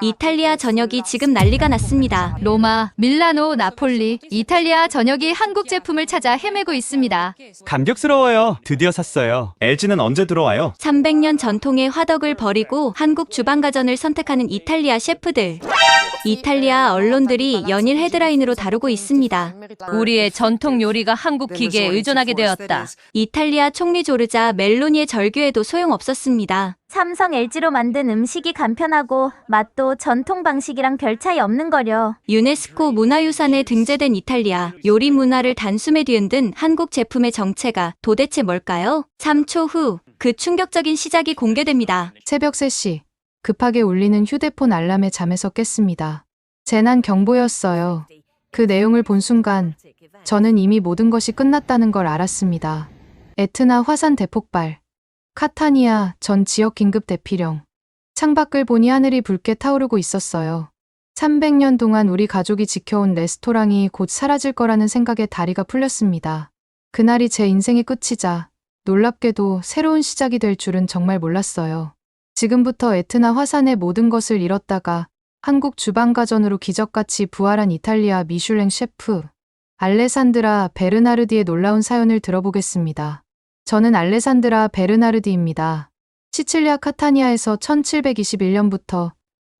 이탈리아 전역이 지금 난리가 났습니다. 로마, 밀라노, 나폴리, 이탈리아 전역이 한국 제품을 찾아 헤매고 있습니다. 감격스러워요. 드디어 샀어요. LG는 언제 들어와요? 300년 전통의 화덕을 버리고 한국 주방가전을 선택하는 이탈리아 셰프들. 이탈리아 언론들이 연일 헤드라인으로 다루고 있습니다. 우리의 전통 요리가 한국 기계에 의존하게 되었다. 이탈리아 총리 조르자 멜로니의 절규에도 소용없었습니다. 삼성 LG로 만든 음식이 간편하고 맛도 전통 방식이랑 별 차이 없는 거려. 유네스코 문화유산에 등재된 이탈리아 요리 문화를 단숨에 뒤흔든 한국 제품의 정체가 도대체 뭘까요? 3초 후 그 충격적인 시작이 공개됩니다. 새벽 3시 급하게 울리는 휴대폰 알람에 잠에서 깼습니다. 재난 경보였어요. 그 내용을 본 순간 저는 이미 모든 것이 끝났다는 걸 알았습니다. 에트나 화산 대폭발, 카타니아 전 지역 긴급 대피령. 창밖을 보니 하늘이 붉게 타오르고 있었어요. 300년 동안 우리 가족이 지켜온 레스토랑이 곧 사라질 거라는 생각에 다리가 풀렸습니다. 그날이 제 인생의 끝이자 놀랍게도 새로운 시작이 될 줄은 정말 몰랐어요. 지금부터 에트나 화산의 모든 것을 잃었다가 한국 주방가전으로 기적같이 부활한 이탈리아 미슐랭 셰프 알레산드라 베르나르디의 놀라운 사연을 들어보겠습니다. 저는 알레산드라 베르나르디입니다. 시칠리아 카타니아에서 1721년부터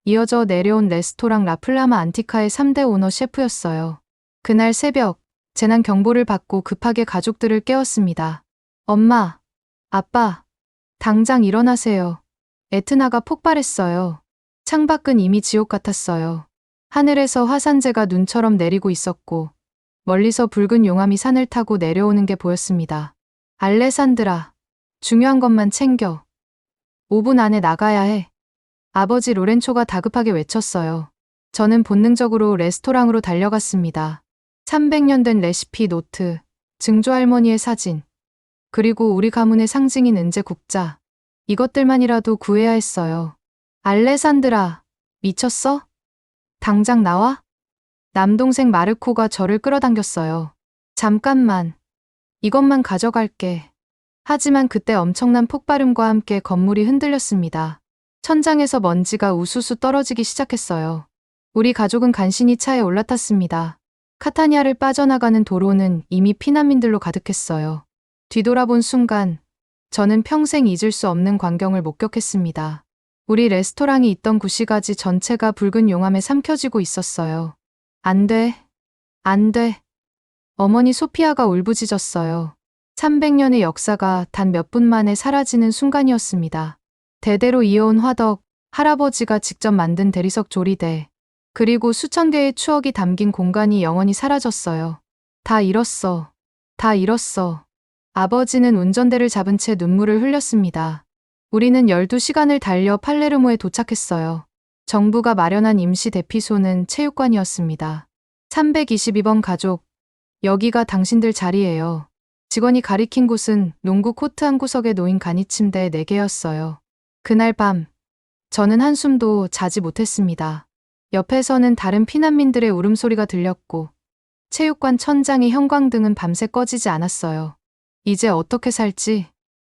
이어져 내려온 레스토랑 라플라마 안티카의 3대 오너 셰프였어요. 그날 새벽 재난 경보를 받고 급하게 가족들을 깨웠습니다. 엄마, 아빠, 당장 일어나세요. 에트나가 폭발했어요. 창밖은 이미 지옥 같았어요. 하늘에서 화산재가 눈처럼 내리고 있었고 멀리서 붉은 용암이 산을 타고 내려오는 게 보였습니다. 알레산드라, 중요한 것만 챙겨. 5분 안에 나가야 해. 아버지 로렌초가 다급하게 외쳤어요. 저는 본능적으로 레스토랑으로 달려갔습니다. 300년 된 레시피 노트, 증조할머니의 사진, 그리고 우리 가문의 상징인 은재 국자. 이것들만이라도 구해야 했어요. 알레산드라, 미쳤어? 당장 나와? 남동생 마르코가 저를 끌어당겼어요. 잠깐만. 이것만 가져갈게. 하지만 그때 엄청난 폭발음과 함께 건물이 흔들렸습니다. 천장에서 먼지가 우수수 떨어지기 시작했어요. 우리 가족은 간신히 차에 올라탔습니다. 카타니아를 빠져나가는 도로는 이미 피난민들로 가득했어요. 뒤돌아본 순간 저는 평생 잊을 수 없는 광경을 목격했습니다. 우리 레스토랑이 있던 구시가지 전체가 붉은 용암에 삼켜지고 있었어요. 안 돼. 안 돼. 어머니 소피아가 울부짖었어요. 300년의 역사가 단 몇 분 만에 사라지는 순간이었습니다. 대대로 이어온 화덕, 할아버지가 직접 만든 대리석 조리대, 그리고 수천 개의 추억이 담긴 공간이 영원히 사라졌어요. 다 잃었어. 다 잃었어. 아버지는 운전대를 잡은 채 눈물을 흘렸습니다. 우리는 12시간을 달려 팔레르모에 도착했어요. 정부가 마련한 임시 대피소는 체육관이었습니다. 322번 가족, 여기가 당신들 자리예요. 직원이 가리킨 곳은 농구 코트 한 구석에 놓인 간이 침대 4개였어요. 그날 밤, 저는 한숨도 자지 못했습니다. 옆에서는 다른 피난민들의 울음소리가 들렸고, 체육관 천장의 형광등은 밤새 꺼지지 않았어요. 이제 어떻게 살지?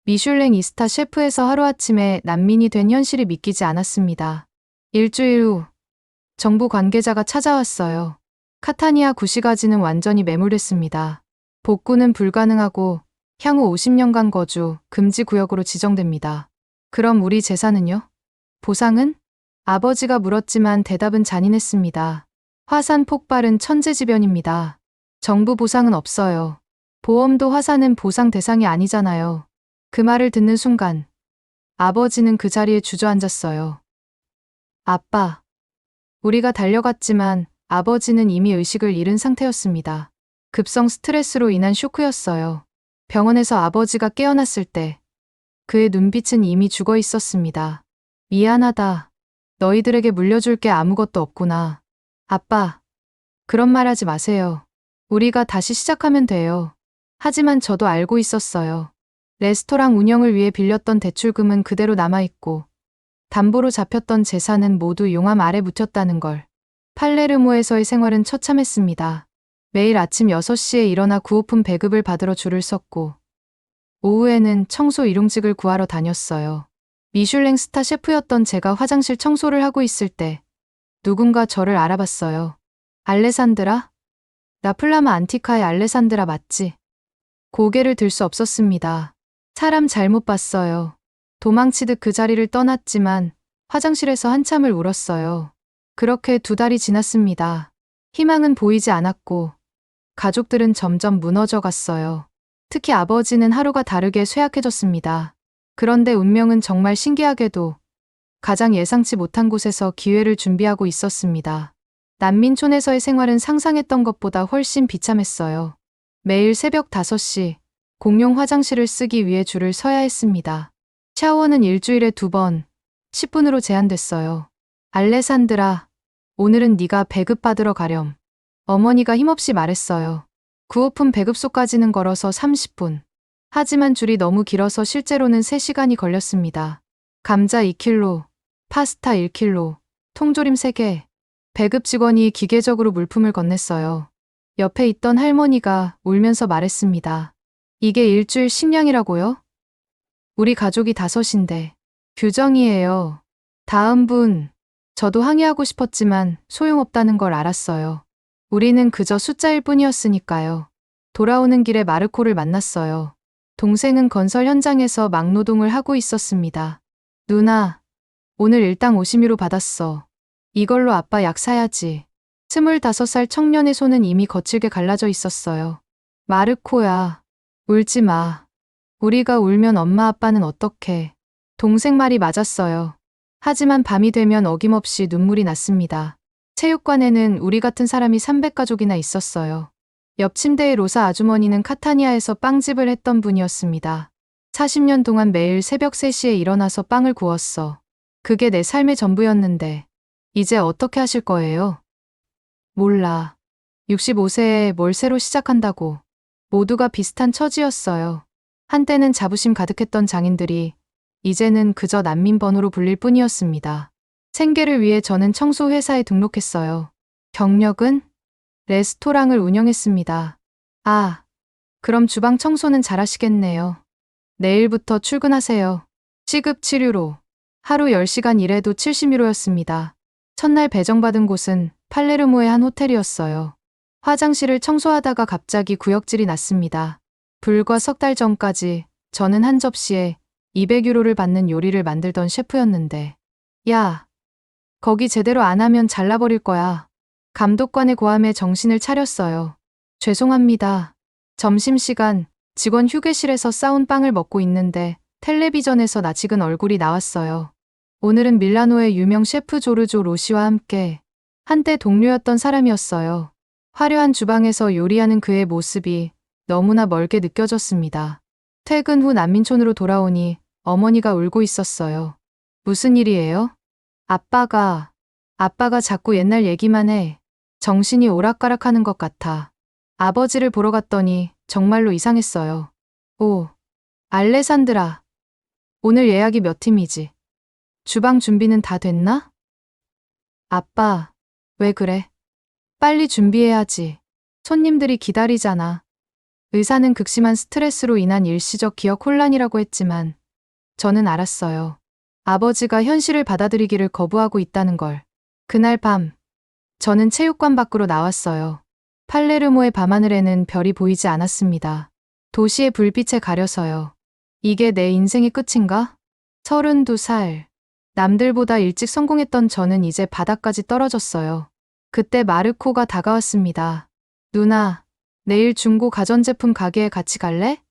미슐랭 이스타 셰프에서 하루아침에 난민이 된 현실이 믿기지 않았습니다. 일주일 후, 정부 관계자가 찾아왔어요. 카타니아 구시가지는 완전히 매몰됐습니다. 복구는 불가능하고 향후 50년간 거주, 금지 구역으로 지정됩니다. 그럼 우리 재산은요? 보상은? 아버지가 물었지만 대답은 잔인했습니다. 화산 폭발은 천재지변입니다. 정부 보상은 없어요. 보험도 화산은 보상 대상이 아니잖아요. 그 말을 듣는 순간 아버지는 그 자리에 주저앉았어요. 아빠. 우리가 달려갔지만 아버지는 이미 의식을 잃은 상태였습니다. 급성 스트레스로 인한 쇼크였어요. 병원에서 아버지가 깨어났을 때 그의 눈빛은 이미 죽어 있었습니다. 미안하다. 너희들에게 물려줄 게 아무것도 없구나. 아빠. 그런 말 하지 마세요. 우리가 다시 시작하면 돼요. 하지만 저도 알고 있었어요. 레스토랑 운영을 위해 빌렸던 대출금은 그대로 남아있고 담보로 잡혔던 재산은 모두 용암 아래 묻혔다는 걸. 팔레르모에서의 생활은 처참했습니다. 매일 아침 6시에 일어나 구호품 배급을 받으러 줄을 섰고 오후에는 청소 일용직을 구하러 다녔어요. 미슐랭 스타 셰프였던 제가 화장실 청소를 하고 있을 때 누군가 저를 알아봤어요. 알레산드라? 나 플라마 안티카의 알레산드라 맞지? 고개를 들 수 없었습니다. 사람 잘못 봤어요. 도망치듯 그 자리를 떠났지만 화장실에서 한참을 울었어요. 그렇게 2달이 지났습니다. 희망은 보이지 않았고 가족들은 점점 무너져 갔어요. 특히 아버지는 하루가 다르게 쇠약해졌습니다. 그런데 운명은 정말 신기하게도 가장 예상치 못한 곳에서 기회를 준비하고 있었습니다. 난민촌에서의 생활은 상상했던 것보다 훨씬 비참했어요. 매일 새벽 5시 공용 화장실을 쓰기 위해 줄을 서야 했습니다. 샤워는 일주일에 2번, 10분으로 제한됐어요. 알레산드라, 오늘은 네가 배급받으러 가렴. 어머니가 힘없이 말했어요. 구호품 배급소까지는 걸어서 30분. 하지만 줄이 너무 길어서 실제로는 3시간이 걸렸습니다. 감자 2kg, 파스타 1kg, 통조림 3개. 배급 직원이 기계적으로 물품을 건넸어요. 옆에 있던 할머니가 울면서 말했습니다. 이게 일주일 식량이라고요? 우리 가족이 5인데. 규정이에요. 다음 분. 저도 항의하고 싶었지만 소용없다는 걸 알았어요. 우리는 그저 숫자일 뿐이었으니까요. 돌아오는 길에 마르코를 만났어요. 동생은 건설 현장에서 막노동을 하고 있었습니다. 누나, 오늘 일당 50유로 받았어. 이걸로 아빠 약 사야지. 25살 청년의 손은 이미 거칠게 갈라져 있었어요. 마르코야, 울지 마. 우리가 울면 엄마 아빠는 어떡해. 동생 말이 맞았어요. 하지만 밤이 되면 어김없이 눈물이 났습니다. 체육관에는 우리 같은 사람이 300가족이나 있었어요. 옆 침대의 로사 아주머니는 카타니아에서 빵집을 했던 분이었습니다. 40년 동안 매일 새벽 3시에 일어나서 빵을 구웠어. 그게 내 삶의 전부였는데 이제 어떻게 하실 거예요? 몰라. 65세에 뭘 새로 시작한다고. 모두가 비슷한 처지였어요. 한때는 자부심 가득했던 장인들이 이제는 그저 난민 번호로 불릴 뿐이었습니다. 생계를 위해 저는 청소회사에 등록했어요. 경력은? 레스토랑을 운영했습니다. 아, 그럼 주방 청소는 잘하시겠네요. 내일부터 출근하세요. 시급 7유로. 하루 10시간 일해도 70유로였습니다. 첫날 배정받은 곳은 팔레르모의 한 호텔이었어요. 화장실을 청소하다가 갑자기 구역질이 났습니다. 불과 3달 전까지 저는 한 접시에 200유로를 받는 요리를 만들던 셰프였는데, 야, 거기 제대로 안 하면 잘라버릴 거야. 감독관의 고함에 정신을 차렸어요. 죄송합니다. 점심시간 직원 휴게실에서 싸운 빵을 먹고 있는데 텔레비전에서 낯익은 얼굴이 나왔어요. 오늘은 밀라노의 유명 셰프 조르조 로시와 함께 한때 동료였던 사람이었어요. 화려한 주방에서 요리하는 그의 모습이 너무나 멀게 느껴졌습니다. 퇴근 후 난민촌으로 돌아오니 어머니가 울고 있었어요. 무슨 일이에요? 아빠가 자꾸 옛날 얘기만 해. 정신이 오락가락하는 것 같아. 아버지를 보러 갔더니 정말로 이상했어요. 오, 알레산드라. 오늘 예약이 몇 팀이지? 주방 준비는 다 됐나? 아빠, 왜 그래? 빨리 준비해야지. 손님들이 기다리잖아. 의사는 극심한 스트레스로 인한 일시적 기억 혼란이라고 했지만 저는 알았어요. 아버지가 현실을 받아들이기를 거부하고 있다는 걸. 그날 밤, 저는 체육관 밖으로 나왔어요. 팔레르모의 밤하늘에는 별이 보이지 않았습니다. 도시의 불빛에 가려서요. 이게 내 인생의 끝인가? 32살. 남들보다 일찍 성공했던 저는 이제 바닥까지 떨어졌어요. 그때 마르코가 다가왔습니다. 누나, 내일 중고 가전제품 가게에 같이 갈래?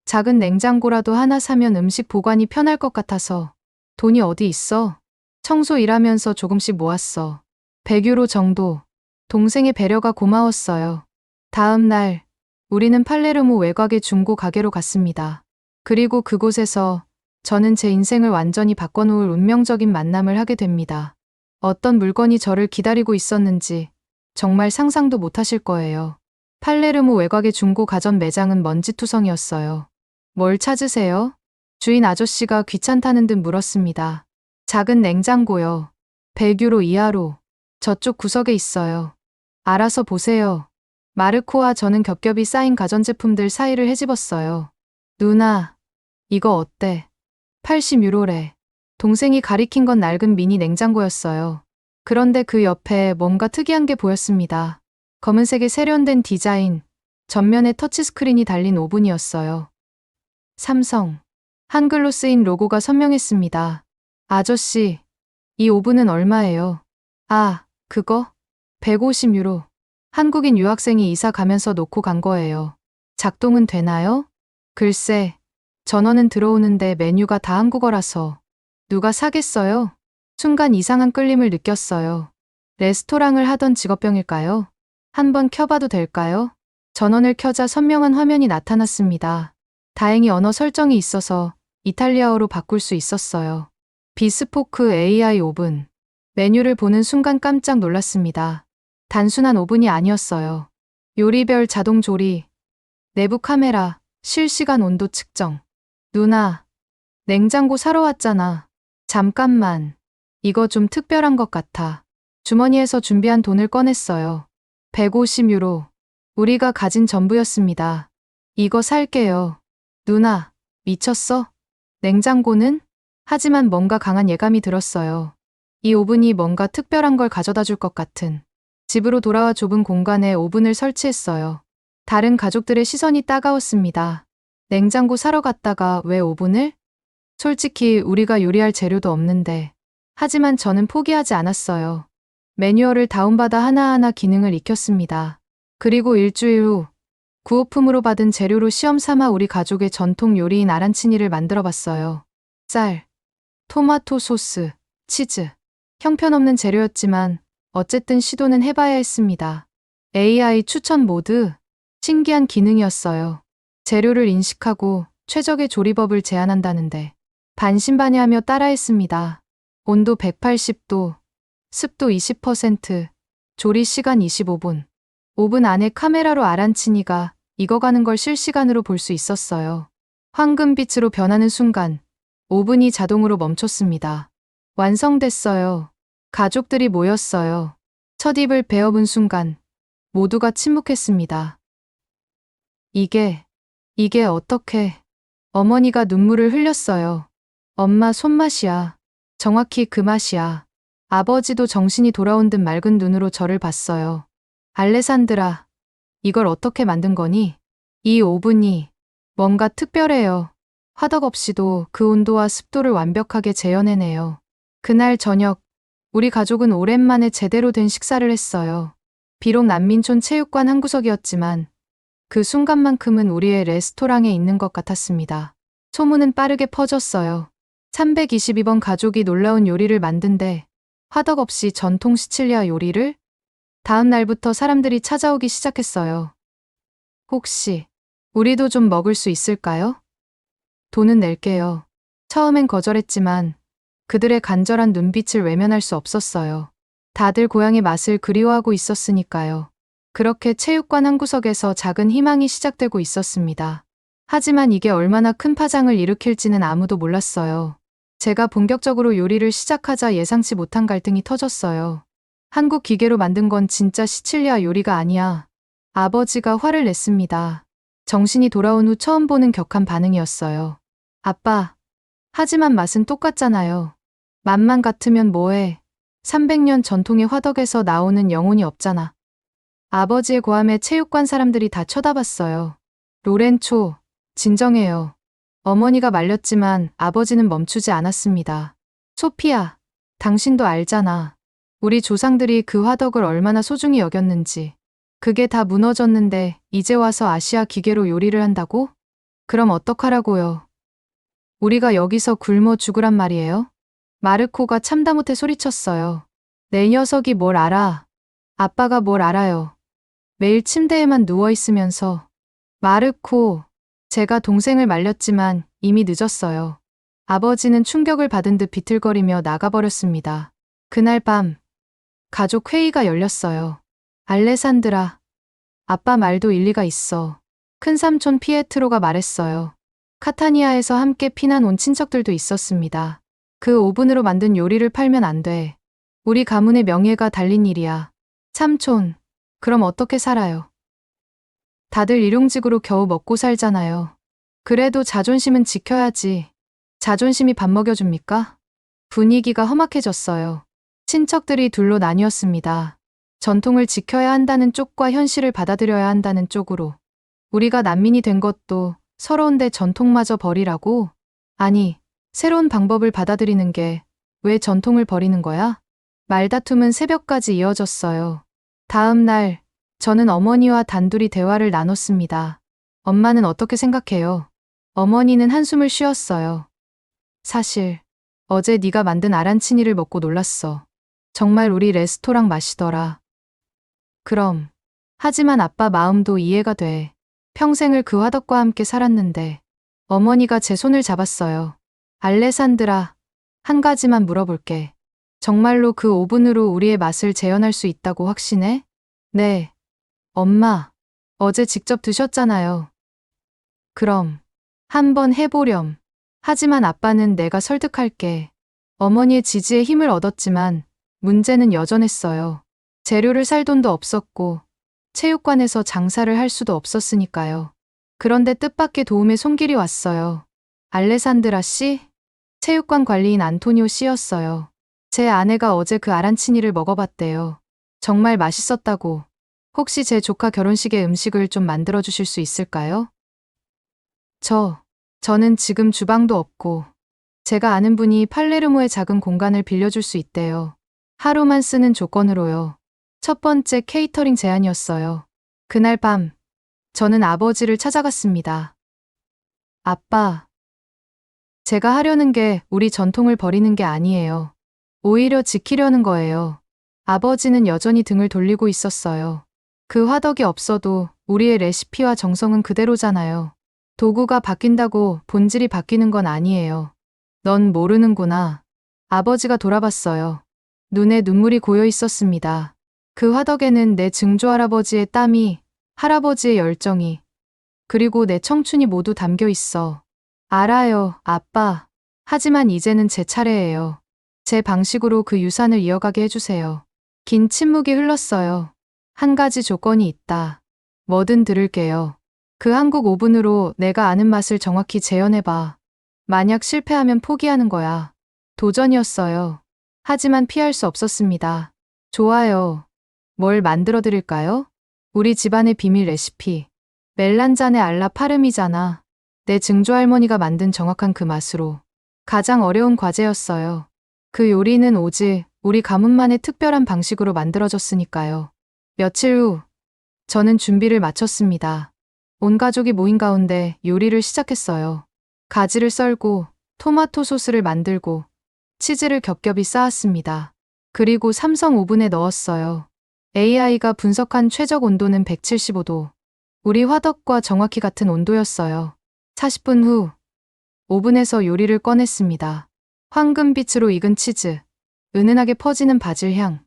작은 냉장고라도 하나 사면 음식 보관이 편할 것 같아서. 돈이 어디 있어? 청소 일하면서 조금씩 모았어. 100유로 정도. 동생의 배려가 고마웠어요. 다음 날, 우리는 팔레르모 외곽의 중고 가게로 갔습니다. 그리고 그곳에서 저는 제 인생을 완전히 바꿔놓을 운명적인 만남을 하게 됩니다. 어떤 물건이 저를 기다리고 있었는지 정말 상상도 못하실 거예요. 팔레르모 외곽의 중고 가전 매장은 먼지투성이었어요. 뭘 찾으세요? 주인 아저씨가 귀찮다는 듯 물었습니다. 작은 냉장고요. 100유로 이하로. 저쪽 구석에 있어요. 알아서 보세요. 마르코와 저는 겹겹이 쌓인 가전제품들 사이를 헤집었어요. 누나, 이거 어때? 80유로래. 동생이 가리킨 건 낡은 미니 냉장고였어요. 그런데 그 옆에 뭔가 특이한 게 보였습니다. 검은색의 세련된 디자인, 전면에 터치스크린이 달린 오븐이었어요. 삼성. 한글로 쓰인 로고가 선명했습니다. 아저씨, 이 오븐은 얼마예요? 아, 그거? 150유로. 한국인 유학생이 이사 가면서 놓고 간 거예요. 작동은 되나요? 글쎄, 전원은 들어오는데 메뉴가 다 한국어라서. 누가 사겠어요? 순간 이상한 끌림을 느꼈어요. 레스토랑을 하던 직업병일까요? 한번 켜봐도 될까요? 전원을 켜자 선명한 화면이 나타났습니다. 다행히 언어 설정이 있어서 이탈리아어로 바꿀 수 있었어요. 비스포크 AI 오븐. 메뉴를 보는 순간 깜짝 놀랐습니다. 단순한 오븐이 아니었어요. 요리별 자동 조리, 내부 카메라, 실시간 온도 측정. 누나, 냉장고 사러 왔잖아. 잠깐만. 이거 좀 특별한 것 같아. 주머니에서 준비한 돈을 꺼냈어요. 150유로. 우리가 가진 전부였습니다. 이거 살게요. 누나, 미쳤어? 냉장고는? 하지만 뭔가 강한 예감이 들었어요. 이 오븐이 뭔가 특별한 걸 가져다 줄 것 같은. 집으로 돌아와 좁은 공간에 오븐을 설치했어요. 다른 가족들의 시선이 따가웠습니다. 냉장고 사러 갔다가 왜 오븐을? 솔직히 우리가 요리할 재료도 없는데. 하지만 저는 포기하지 않았어요. 매뉴얼을 다운받아 하나하나 기능을 익혔습니다. 그리고 일주일 후 구호품으로 받은 재료로 시험 삼아 우리 가족의 전통 요리인 아란치니를 만들어 봤어요. 쌀, 토마토 소스, 치즈. 형편없는 재료였지만 어쨌든 시도는 해봐야 했습니다. AI 추천 모드. 신기한 기능이었어요. 재료를 인식하고 최적의 조리법을 제안한다는데 반신반의하며 따라했습니다. 온도 180도, 습도 20%, 조리 시간 25분. 오븐 안에 카메라로 아란치니가 익어가는 걸 실시간으로 볼 수 있었어요. 황금빛으로 변하는 순간 오븐이 자동으로 멈췄습니다. 완성됐어요. 가족들이 모였어요. 첫 입을 베어본 순간 모두가 침묵했습니다. 이게 어떻게... 어머니가 눈물을 흘렸어요. 엄마 손맛이야. 정확히 그 맛이야. 아버지도 정신이 돌아온 듯 맑은 눈으로 저를 봤어요. 알레산드라, 이걸 어떻게 만든 거니? 이 오븐이 뭔가 특별해요. 화덕 없이도 그 온도와 습도를 완벽하게 재현해내요. 그날 저녁, 우리 가족은 오랜만에 제대로 된 식사를 했어요. 비록 난민촌 체육관 한 구석이었지만 그 순간만큼은 우리의 레스토랑에 있는 것 같았습니다. 소문은 빠르게 퍼졌어요. 322번 가족이 놀라운 요리를 만든데 화덕 없이 전통 시칠리아 요리를? 다음 날부터 사람들이 찾아오기 시작했어요. 혹시 우리도 좀 먹을 수 있을까요? 돈은 낼게요. 처음엔 거절했지만 그들의 간절한 눈빛을 외면할 수 없었어요. 다들 고향의 맛을 그리워하고 있었으니까요. 그렇게 체육관 한 구석에서 작은 희망이 시작되고 있었습니다. 하지만 이게 얼마나 큰 파장을 일으킬지는 아무도 몰랐어요. 제가 본격적으로 요리를 시작하자 예상치 못한 갈등이 터졌어요. 한국 기계로 만든 건 진짜 시칠리아 요리가 아니야. 아버지가 화를 냈습니다. 정신이 돌아온 후 처음 보는 격한 반응이었어요. 아빠, 하지만 맛은 똑같잖아요. 맛만 같으면 뭐해. 300년 전통의 화덕에서 나오는 영혼이 없잖아. 아버지의 고함에 체육관 사람들이 다 쳐다봤어요. 로렌초, 진정해요. 어머니가 말렸지만 아버지는 멈추지 않았습니다. 소피아, 당신도 알잖아. 우리 조상들이 그 화덕을 얼마나 소중히 여겼는지. 그게 다 무너졌는데 이제 와서 아시아 기계로 요리를 한다고? 그럼 어떡하라고요? 우리가 여기서 굶어 죽으란 말이에요? 마르코가 참다 못해 소리쳤어요. 내 녀석이 뭘 알아? 아빠가 뭘 알아요? 매일 침대에만 누워있으면서. 마르코, 제가 동생을 말렸지만 이미 늦었어요. 아버지는 충격을 받은 듯 비틀거리며 나가버렸습니다. 그날 밤, 가족 회의가 열렸어요. 알레산드라, 아빠 말도 일리가 있어. 큰삼촌 피에트로가 말했어요. 카타니아에서 함께 피난 온 친척들도 있었습니다. 그 오븐으로 만든 요리를 팔면 안 돼. 우리 가문의 명예가 달린 일이야. 삼촌, 그럼 어떻게 살아요? 다들 일용직으로 겨우 먹고 살잖아요. 그래도 자존심은 지켜야지. 자존심이 밥 먹여줍니까? 분위기가 험악해졌어요. 친척들이 둘로 나뉘었습니다. 전통을 지켜야 한다는 쪽과 현실을 받아들여야 한다는 쪽으로. 우리가 난민이 된 것도 서러운데 전통마저 버리라고? 아니, 새로운 방법을 받아들이는 게 왜 전통을 버리는 거야? 말다툼은 새벽까지 이어졌어요. 다음 날, 저는 어머니와 단둘이 대화를 나눴습니다. 엄마는 어떻게 생각해요? 어머니는 한숨을 쉬었어요. 사실, 어제 네가 만든 아란치니를 먹고 놀랐어. 정말 우리 레스토랑 맛이더라. 그럼, 하지만 아빠 마음도 이해가 돼. 평생을 그 화덕과 함께 살았는데, 어머니가 제 손을 잡았어요. 알레산드라, 한 가지만 물어볼게. 정말로 그 오븐으로 우리의 맛을 재현할 수 있다고 확신해? 네. 엄마, 어제 직접 드셨잖아요. 그럼, 한번 해보렴. 하지만 아빠는 내가 설득할게. 어머니의 지지에 힘을 얻었지만, 문제는 여전했어요. 재료를 살 돈도 없었고, 체육관에서 장사를 할 수도 없었으니까요. 그런데 뜻밖의 도움의 손길이 왔어요. 알레산드라 씨? 체육관 관리인 안토니오 씨였어요. 제 아내가 어제 그 아란치니를 먹어봤대요. 정말 맛있었다고. 혹시 제 조카 결혼식에 음식을 좀 만들어 주실 수 있을까요? 저는 지금 주방도 없고, 제가 아는 분이 팔레르모의 작은 공간을 빌려줄 수 있대요. 하루만 쓰는 조건으로요. 첫 번째 케이터링 제안이었어요. 그날 밤, 저는 아버지를 찾아갔습니다. 아빠, 제가 하려는 게 우리 전통을 버리는 게 아니에요. 오히려 지키려는 거예요. 아버지는 여전히 등을 돌리고 있었어요. 그 화덕이 없어도 우리의 레시피와 정성은 그대로잖아요. 도구가 바뀐다고 본질이 바뀌는 건 아니에요. 넌 모르는구나. 아버지가 돌아봤어요. 눈에 눈물이 고여 있었습니다. 그 화덕에는 내 증조할아버지의 땀이, 할아버지의 열정이, 그리고 내 청춘이 모두 담겨 있어. 알아요, 아빠. 하지만 이제는 제 차례예요. 제 방식으로 그 유산을 이어가게 해주세요. 긴 침묵이 흘렀어요. 한 가지 조건이 있다. 뭐든 들을게요. 그 한국 오븐으로 내가 아는 맛을 정확히 재현해봐. 만약 실패하면 포기하는 거야. 도전이었어요. 하지만 피할 수 없었습니다. 좋아요. 뭘 만들어 드릴까요? 우리 집안의 비밀 레시피. 멜란자네 알라 파르미자나. 내 증조할머니가 만든 정확한 그 맛으로. 가장 어려운 과제였어요. 그 요리는 오직 우리 가문만의 특별한 방식으로 만들어졌으니까요. 며칠 후, 저는 준비를 마쳤습니다. 온 가족이 모인 가운데 요리를 시작했어요. 가지를 썰고, 토마토 소스를 만들고, 치즈를 겹겹이 쌓았습니다. 그리고 삼성 오븐에 넣었어요. AI가 분석한 최적 온도는 175도. 우리 화덕과 정확히 같은 온도였어요. 40분 후, 오븐에서 요리를 꺼냈습니다. 황금빛으로 익은 치즈, 은은하게 퍼지는 바질 향.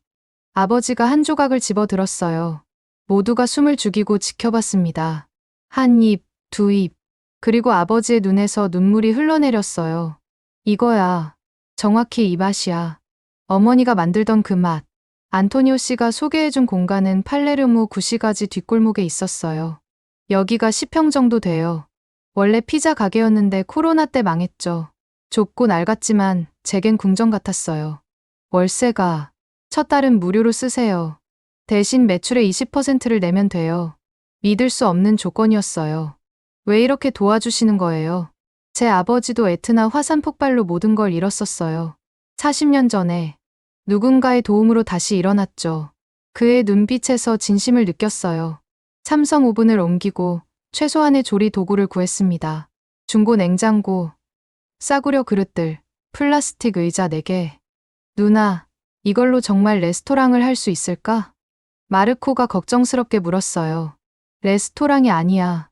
아버지가 한 조각을 집어 들었어요. 모두가 숨을 죽이고 지켜봤습니다. 한 입, 두 입, 그리고 아버지의 눈에서 눈물이 흘러내렸어요. 이거야. 정확히 이 맛이야. 어머니가 만들던 그 맛. 안토니오 씨가 소개해준 공간은 팔레르모 구시가지 뒷골목에 있었어요. 여기가 10평 정도 돼요. 원래 피자 가게였는데 코로나 때 망했죠. 좁고 낡았지만 제겐 궁전 같았어요. 월세가 첫 달은 무료로 쓰세요. 대신 매출의 20%를 내면 돼요. 믿을 수 없는 조건이었어요. 왜 이렇게 도와주시는 거예요? 제 아버지도 에트나 화산 폭발로 모든 걸 잃었었어요. 40년 전에 누군가의 도움으로 다시 일어났죠. 그의 눈빛에서 진심을 느꼈어요. 삼성 오븐을 옮기고 최소한의 조리 도구를 구했습니다. 중고 냉장고, 싸구려 그릇들, 플라스틱 의자 4개. 누나, 이걸로 정말 레스토랑을 할 수 있을까? 마르코가 걱정스럽게 물었어요. 레스토랑이 아니야.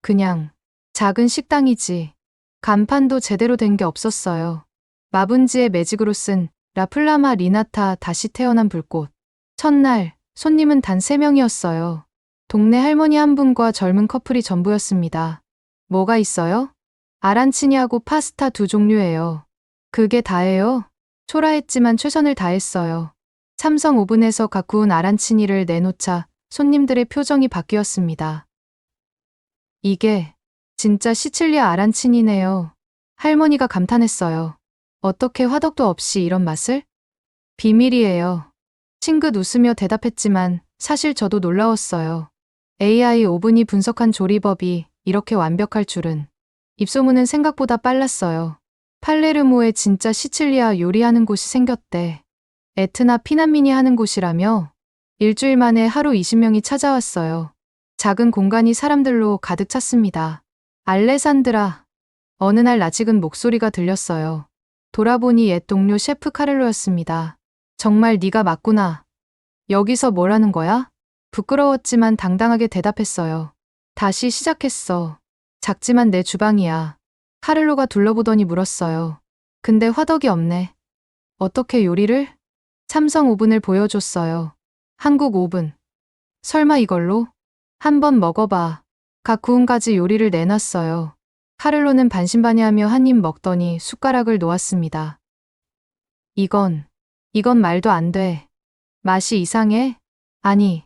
그냥 작은 식당이지. 간판도 제대로 된 게 없었어요. 마분지의 매직으로 쓴 라플라마 리나타 다시 태어난 불꽃. 첫날 손님은 단 3명이었어요. 동네 할머니 한 분과 젊은 커플이 전부였습니다. 뭐가 있어요? 아란치니하고 파스타 2종류예요. 그게 다예요? 초라했지만 최선을 다했어요. 삼성 오븐에서 각 구운 아란치니를 내놓자 손님들의 표정이 바뀌었습니다. 이게 진짜 시칠리아 아란치니네요. 할머니가 감탄했어요. 어떻게 화덕도 없이 이런 맛을? 비밀이에요. 싱긋 웃으며 대답했지만 사실 저도 놀라웠어요. AI 오븐이 분석한 조리법이 이렇게 완벽할 줄은. 입소문은 생각보다 빨랐어요. 팔레르모에 진짜 시칠리아 요리하는 곳이 생겼대. 에트나 피난민이 하는 곳이라며? 일주일 만에 하루 20명이 찾아왔어요. 작은 공간이 사람들로 가득 찼습니다. 알레산드라. 어느 날 낯익은 목소리가 들렸어요. 돌아보니 옛 동료 셰프 카를로였습니다. 정말 네가 맞구나. 여기서 뭘 하는 거야? 부끄러웠지만 당당하게 대답했어요. 다시 시작했어. 작지만 내 주방이야. 카를로가 둘러보더니 물었어요. 근데 화덕이 없네. 어떻게 요리를? 삼성 오븐을 보여줬어요. 한국 오븐. 설마 이걸로? 한번 먹어봐. 각 구운 가지 요리를 내놨어요. 카를로는 반신반의하며 한 입 먹더니 숟가락을 놓았습니다. 이건 말도 안 돼. 맛이 이상해? 아니,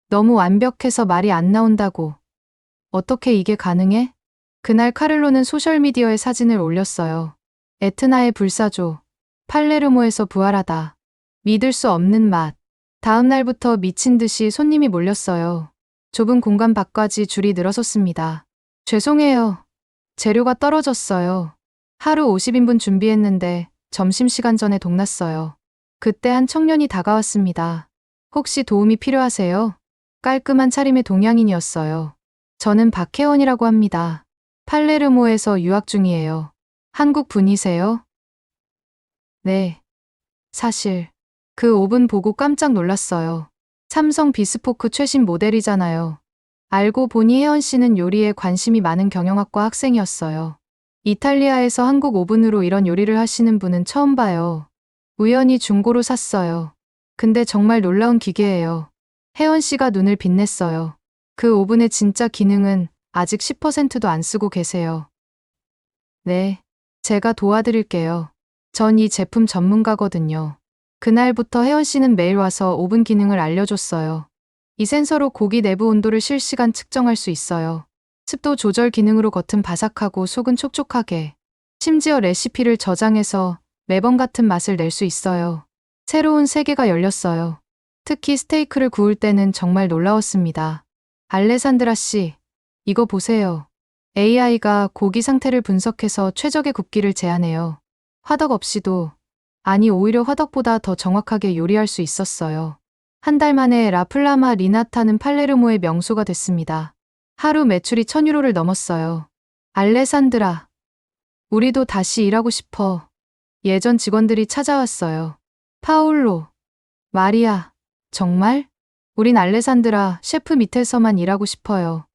너무 완벽해서 말이 안 나온다고. 어떻게 이게 가능해? 그날 카를로는 소셜미디어에 사진을 올렸어요. 에트나의 불사조. 팔레르모에서 부활하다. 믿을 수 없는 맛. 다음 날부터 미친 듯이 손님이 몰렸어요. 좁은 공간 밖까지 줄이 늘어섰습니다. 죄송해요. 재료가 떨어졌어요. 하루 50인분 준비했는데 점심시간 전에 동났어요. 그때 한 청년이 다가왔습니다. 혹시 도움이 필요하세요? 깔끔한 차림의 동양인이었어요. 저는 박혜원이라고 합니다. 팔레르모에서 유학 중이에요. 한국 분이세요? 네. 사실 그 오븐 보고 깜짝 놀랐어요. 삼성 비스포크 최신 모델이잖아요. 알고 보니 혜원 씨는 요리에 관심이 많은 경영학과 학생이었어요. 이탈리아에서 한국 오븐으로 이런 요리를 하시는 분은 처음 봐요. 우연히 중고로 샀어요. 근데 정말 놀라운 기계예요. 혜원 씨가 눈을 빛냈어요. 그 오븐의 진짜 기능은 아직 10%도 안 쓰고 계세요. 네, 제가 도와드릴게요. 전 이 제품 전문가거든요. 그날부터 혜원 씨는 매일 와서 오븐 기능을 알려줬어요. 이 센서로 고기 내부 온도를 실시간 측정할 수 있어요. 습도 조절 기능으로 겉은 바삭하고 속은 촉촉하게. 심지어 레시피를 저장해서 매번 같은 맛을 낼 수 있어요. 새로운 세계가 열렸어요. 특히 스테이크를 구울 때는 정말 놀라웠습니다. 알레산드라 씨, 이거 보세요. AI가 고기 상태를 분석해서 최적의 굽기를 제안해요. 화덕 없이도, 아니 오히려 화덕보다 더 정확하게 요리할 수 있었어요. 한 달 만에 라플라마 리나타는 팔레르모의 명소가 됐습니다. 하루 매출이 1000유로를 넘었어요. 알레산드라, 우리도 다시 일하고 싶어. 예전 직원들이 찾아왔어요. 파울로, 마리아, 정말? 우린 알레산드라 셰프 밑에서만 일하고 싶어요.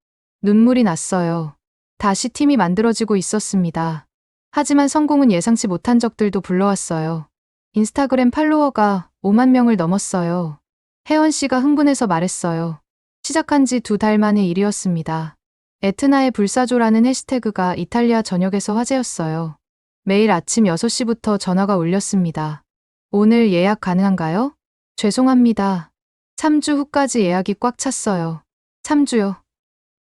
눈물이 났어요. 다시 팀이 만들어지고 있었습니다. 하지만 성공은 예상치 못한 적들도 불러왔어요. 인스타그램 팔로워가 5만 명을 넘었어요. 혜원 씨가 흥분해서 말했어요. 시작한 지 2달 만의 일이었습니다. 에트나의 불사조라는 해시태그가 이탈리아 전역에서 화제였어요. 매일 아침 6시부터 전화가 울렸습니다. 오늘 예약 가능한가요? 죄송합니다. 3주 후까지 예약이 꽉 찼어요. 3주요?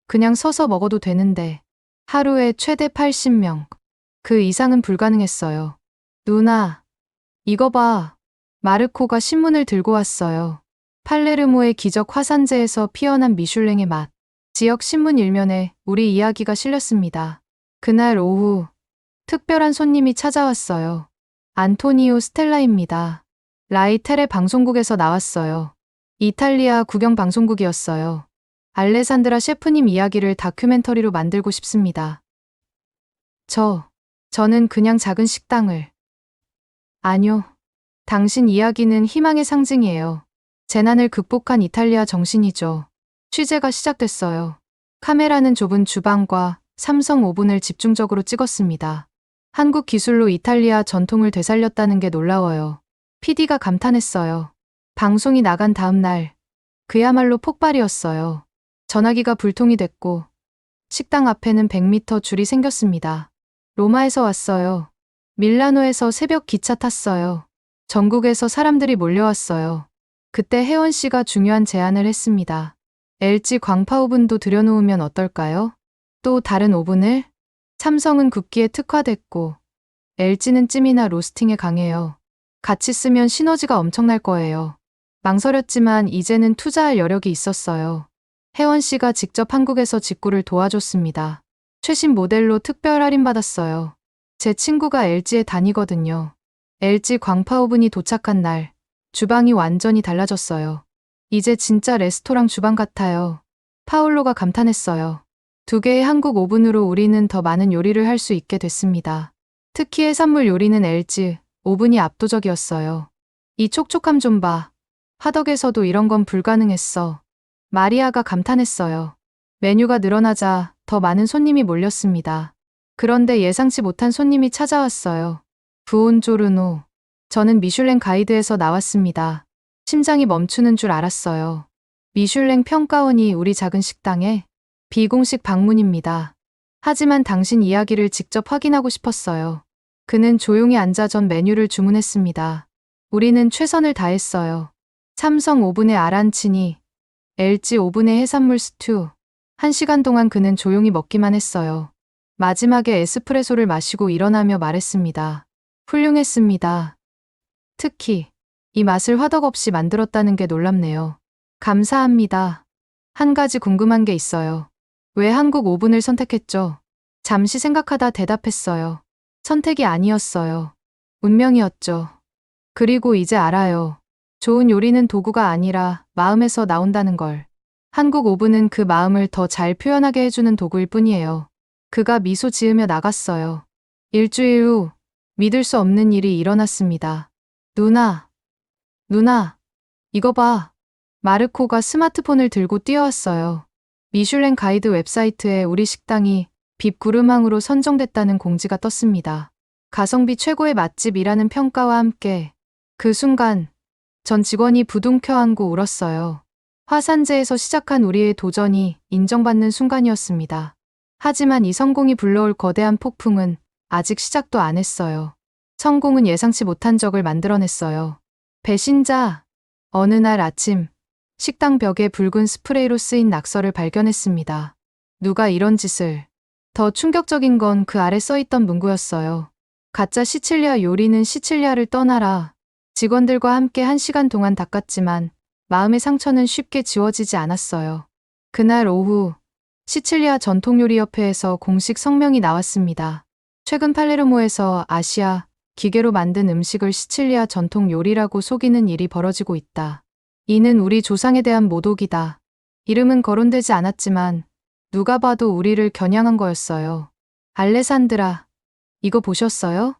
그냥 서서 먹어도 되는데. 하루에 최대 80명. 그 이상은 불가능했어요. 누나, 이거 봐. 마르코가 신문을 들고 왔어요. 팔레르모의 기적 화산재에서 피어난 미슐랭의 맛. 지역 신문 일면에 우리 이야기가 실렸습니다. 그날 오후 특별한 손님이 찾아왔어요. 안토니오 스텔라입니다. 라이 텔레 방송국에서 나왔어요. 이탈리아 국영 방송국이었어요. 알레산드라 셰프님 이야기를 다큐멘터리로 만들고 싶습니다. 저는 그냥 작은 식당을. 아니요. 당신 이야기는 희망의 상징이에요. 재난을 극복한 이탈리아 정신이죠. 취재가 시작됐어요. 카메라는 좁은 주방과 삼성 오븐을 집중적으로 찍었습니다. 한국 기술로 이탈리아 전통을 되살렸다는 게 놀라워요. PD가 감탄했어요. 방송이 나간 다음 날, 그야말로 폭발이었어요. 전화기가 불통이 됐고, 식당 앞에는 100m 줄이 생겼습니다. 로마에서 왔어요. 밀라노에서 새벽 기차 탔어요. 전국에서 사람들이 몰려왔어요. 그때 혜원 씨가 중요한 제안을 했습니다. LG 광파 오븐도 들여놓으면 어떨까요? 또 다른 오븐을? 삼성은 굽기에 특화됐고 LG는 찜이나 로스팅에 강해요. 같이 쓰면 시너지가 엄청날 거예요. 망설였지만 이제는 투자할 여력이 있었어요. 혜원 씨가 직접 한국에서 직구를 도와줬습니다. 최신 모델로 특별 할인받았어요. 제 친구가 LG에 다니거든요. LG 광파 오븐이 도착한 날, 주방이 완전히 달라졌어요. 이제 진짜 레스토랑 주방 같아요. 파울로가 감탄했어요. 2개의 한국 오븐으로 우리는 더 많은 요리를 할 수 있게 됐습니다. 특히 해산물 요리는 LG 오븐이 압도적이었어요. 이 촉촉함 좀 봐. 화덕에서도 이런 건 불가능했어. 마리아가 감탄했어요. 메뉴가 늘어나자 더 많은 손님이 몰렸습니다. 그런데 예상치 못한 손님이 찾아왔어요. 부온조르노. 저는 미슐랭 가이드에서 나왔습니다. 심장이 멈추는 줄 알았어요. 미슐랭 평가원이 우리 작은 식당에 비공식 방문입니다. 하지만 당신 이야기를 직접 확인하고 싶었어요. 그는 조용히 앉아 전 메뉴를 주문했습니다. 우리는 최선을 다했어요. 삼성 오븐의 아란치니, LG 오븐의 해산물 스튜. 1시간 동안 그는 조용히 먹기만 했어요. 마지막에 에스프레소를 마시고 일어나며 말했습니다. 훌륭했습니다. 특히 이 맛을 화덕 없이 만들었다는 게 놀랍네요. 감사합니다. 한 가지 궁금한 게 있어요. 왜 한국 오븐을 선택했죠? 잠시 생각하다 대답했어요. 선택이 아니었어요. 운명이었죠. 그리고 이제 알아요. 좋은 요리는 도구가 아니라 마음에서 나온다는 걸. 한국 오븐은 그 마음을 더 잘 표현하게 해주는 도구일 뿐이에요. 그가 미소 지으며 나갔어요. 일주일 후 믿을 수 없는 일이 일어났습니다. 누나, 이거 봐. 마르코가 스마트폰을 들고 뛰어왔어요. 미슐랭 가이드 웹사이트에 우리 식당이 빕 구르망으로 선정됐다는 공지가 떴습니다. 가성비 최고의 맛집이라는 평가와 함께 그 순간 전 직원이 부둥켜 안고 울었어요. 화산재에서 시작한 우리의 도전이 인정받는 순간이었습니다. 하지만 이 성공이 불러올 거대한 폭풍은 아직 시작도 안 했어요. 성공은 예상치 못한 적을 만들어냈어요. 배신자. 어느 날 아침, 식당 벽에 붉은 스프레이로 쓰인 낙서를 발견했습니다. 누가 이런 짓을. 더 충격적인 건 그 아래 써있던 문구였어요. 가짜 시칠리아 요리는 시칠리아를 떠나라. 직원들과 함께 1시간 동안 닦았지만 마음의 상처는 쉽게 지워지지 않았어요. 그날 오후, 시칠리아 전통요리협회에서 공식 성명이 나왔습니다. 최근 팔레르모에서 아시아 기계로 만든 음식을 시칠리아 전통 요리라고 속이는 일이 벌어지고 있다. 이는 우리 조상에 대한 모독이다. 이름은 거론되지 않았지만 누가 봐도 우리를 겨냥한 거였어요. 알레산드라, 이거 보셨어요?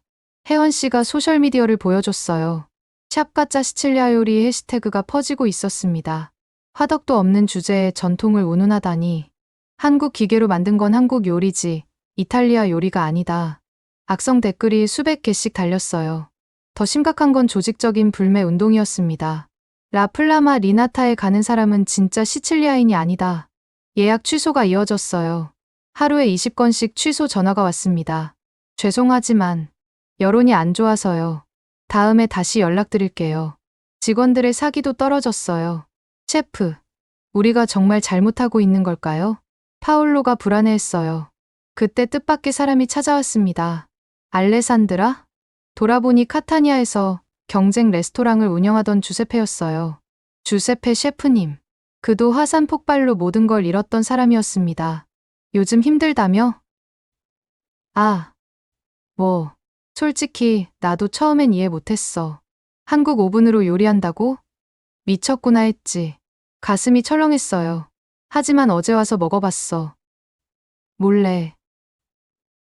혜원 씨가 소셜미디어를 보여줬어요. 샵 가짜 시칠리아 요리 해시태그가 퍼지고 있었습니다. 화덕도 없는 주제에 전통을 운운하다니. 한국 기계로 만든 건 한국 요리지, 이탈리아 요리가 아니다. 악성 댓글이 수백 개씩 달렸어요. 더 심각한 건 조직적인 불매 운동이었습니다. 라플라마 리나타에 가는 사람은 진짜 시칠리아인이 아니다. 예약 취소가 이어졌어요. 하루에 20건씩 취소 전화가 왔습니다. 죄송하지만 여론이 안 좋아서요. 다음에 다시 연락드릴게요. 직원들의 사기도 떨어졌어요. 셰프, 우리가 정말 잘못하고 있는 걸까요? 파울로가 불안해했어요. 그때 뜻밖의 사람이 찾아왔습니다. 알레산드라? 돌아보니 카타니아에서 경쟁 레스토랑을 운영하던 주세페였어요. 주세페 셰프님. 그도 화산 폭발로 모든 걸 잃었던 사람이었습니다. 요즘 힘들다며? 솔직히 나도 처음엔 이해 못했어. 한국 오븐으로 요리한다고? 미쳤구나 했지. 가슴이 철렁했어요. 하지만 어제 와서 먹어봤어. 몰래.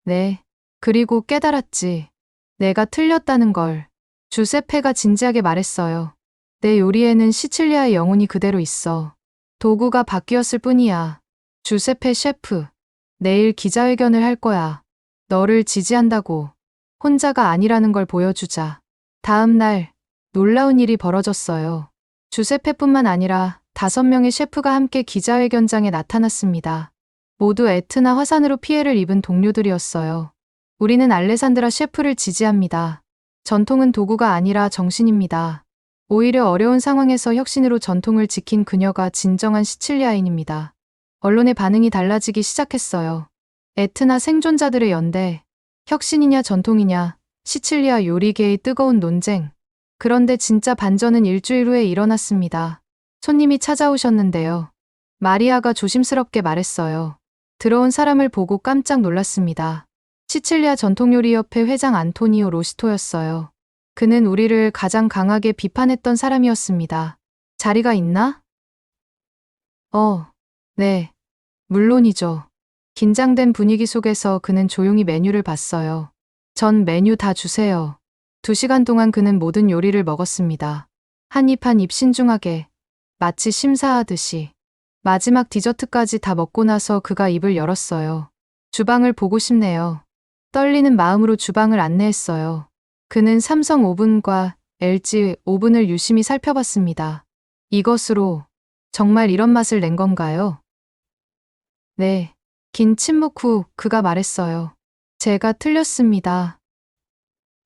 네. 그리고 깨달았지. 내가 틀렸다는 걸. 주세페가 진지하게 말했어요. 내 요리에는 시칠리아의 영혼이 그대로 있어. 도구가 바뀌었을 뿐이야. 주세페 셰프. 내일 기자회견을 할 거야. 너를 지지한다고. 혼자가 아니라는 걸 보여주자. 다음 날 놀라운 일이 벌어졌어요. 주세페뿐만 아니라 5명의 셰프가 함께 기자회견장에 나타났습니다. 모두 에트나 화산으로 피해를 입은 동료들이었어요. 우리는 알레산드라 셰프를 지지합니다. 전통은 도구가 아니라 정신입니다. 오히려 어려운 상황에서 혁신으로 전통을 지킨 그녀가 진정한 시칠리아인입니다. 언론의 반응이 달라지기 시작했어요. 에트나 생존자들의 연대, 혁신이냐 전통이냐, 시칠리아 요리계의 뜨거운 논쟁. 그런데 진짜 반전은 일주일 후에 일어났습니다. 손님이 찾아오셨는데요. 마리아가 조심스럽게 말했어요. 들어온 사람을 보고 깜짝 놀랐습니다. 시칠리아 전통요리협회 회장 안토니오 로시토였어요. 그는 우리를 가장 강하게 비판했던 사람이었습니다. 자리가 있나? 네. 물론이죠. 긴장된 분위기 속에서 그는 조용히 메뉴를 봤어요. 전 메뉴 다 주세요. 2시간 동안 그는 모든 요리를 먹었습니다. 한 입 한 입 신중하게, 마치 심사하듯이. 마지막 디저트까지 다 먹고 나서 그가 입을 열었어요. 주방을 보고 싶네요. 떨리는 마음으로 주방을 안내했어요. 그는 삼성 오븐과 LG 오븐을 유심히 살펴봤습니다. 이것으로 정말 이런 맛을 낸 건가요? 네. 긴 침묵 후 그가 말했어요. 제가 틀렸습니다.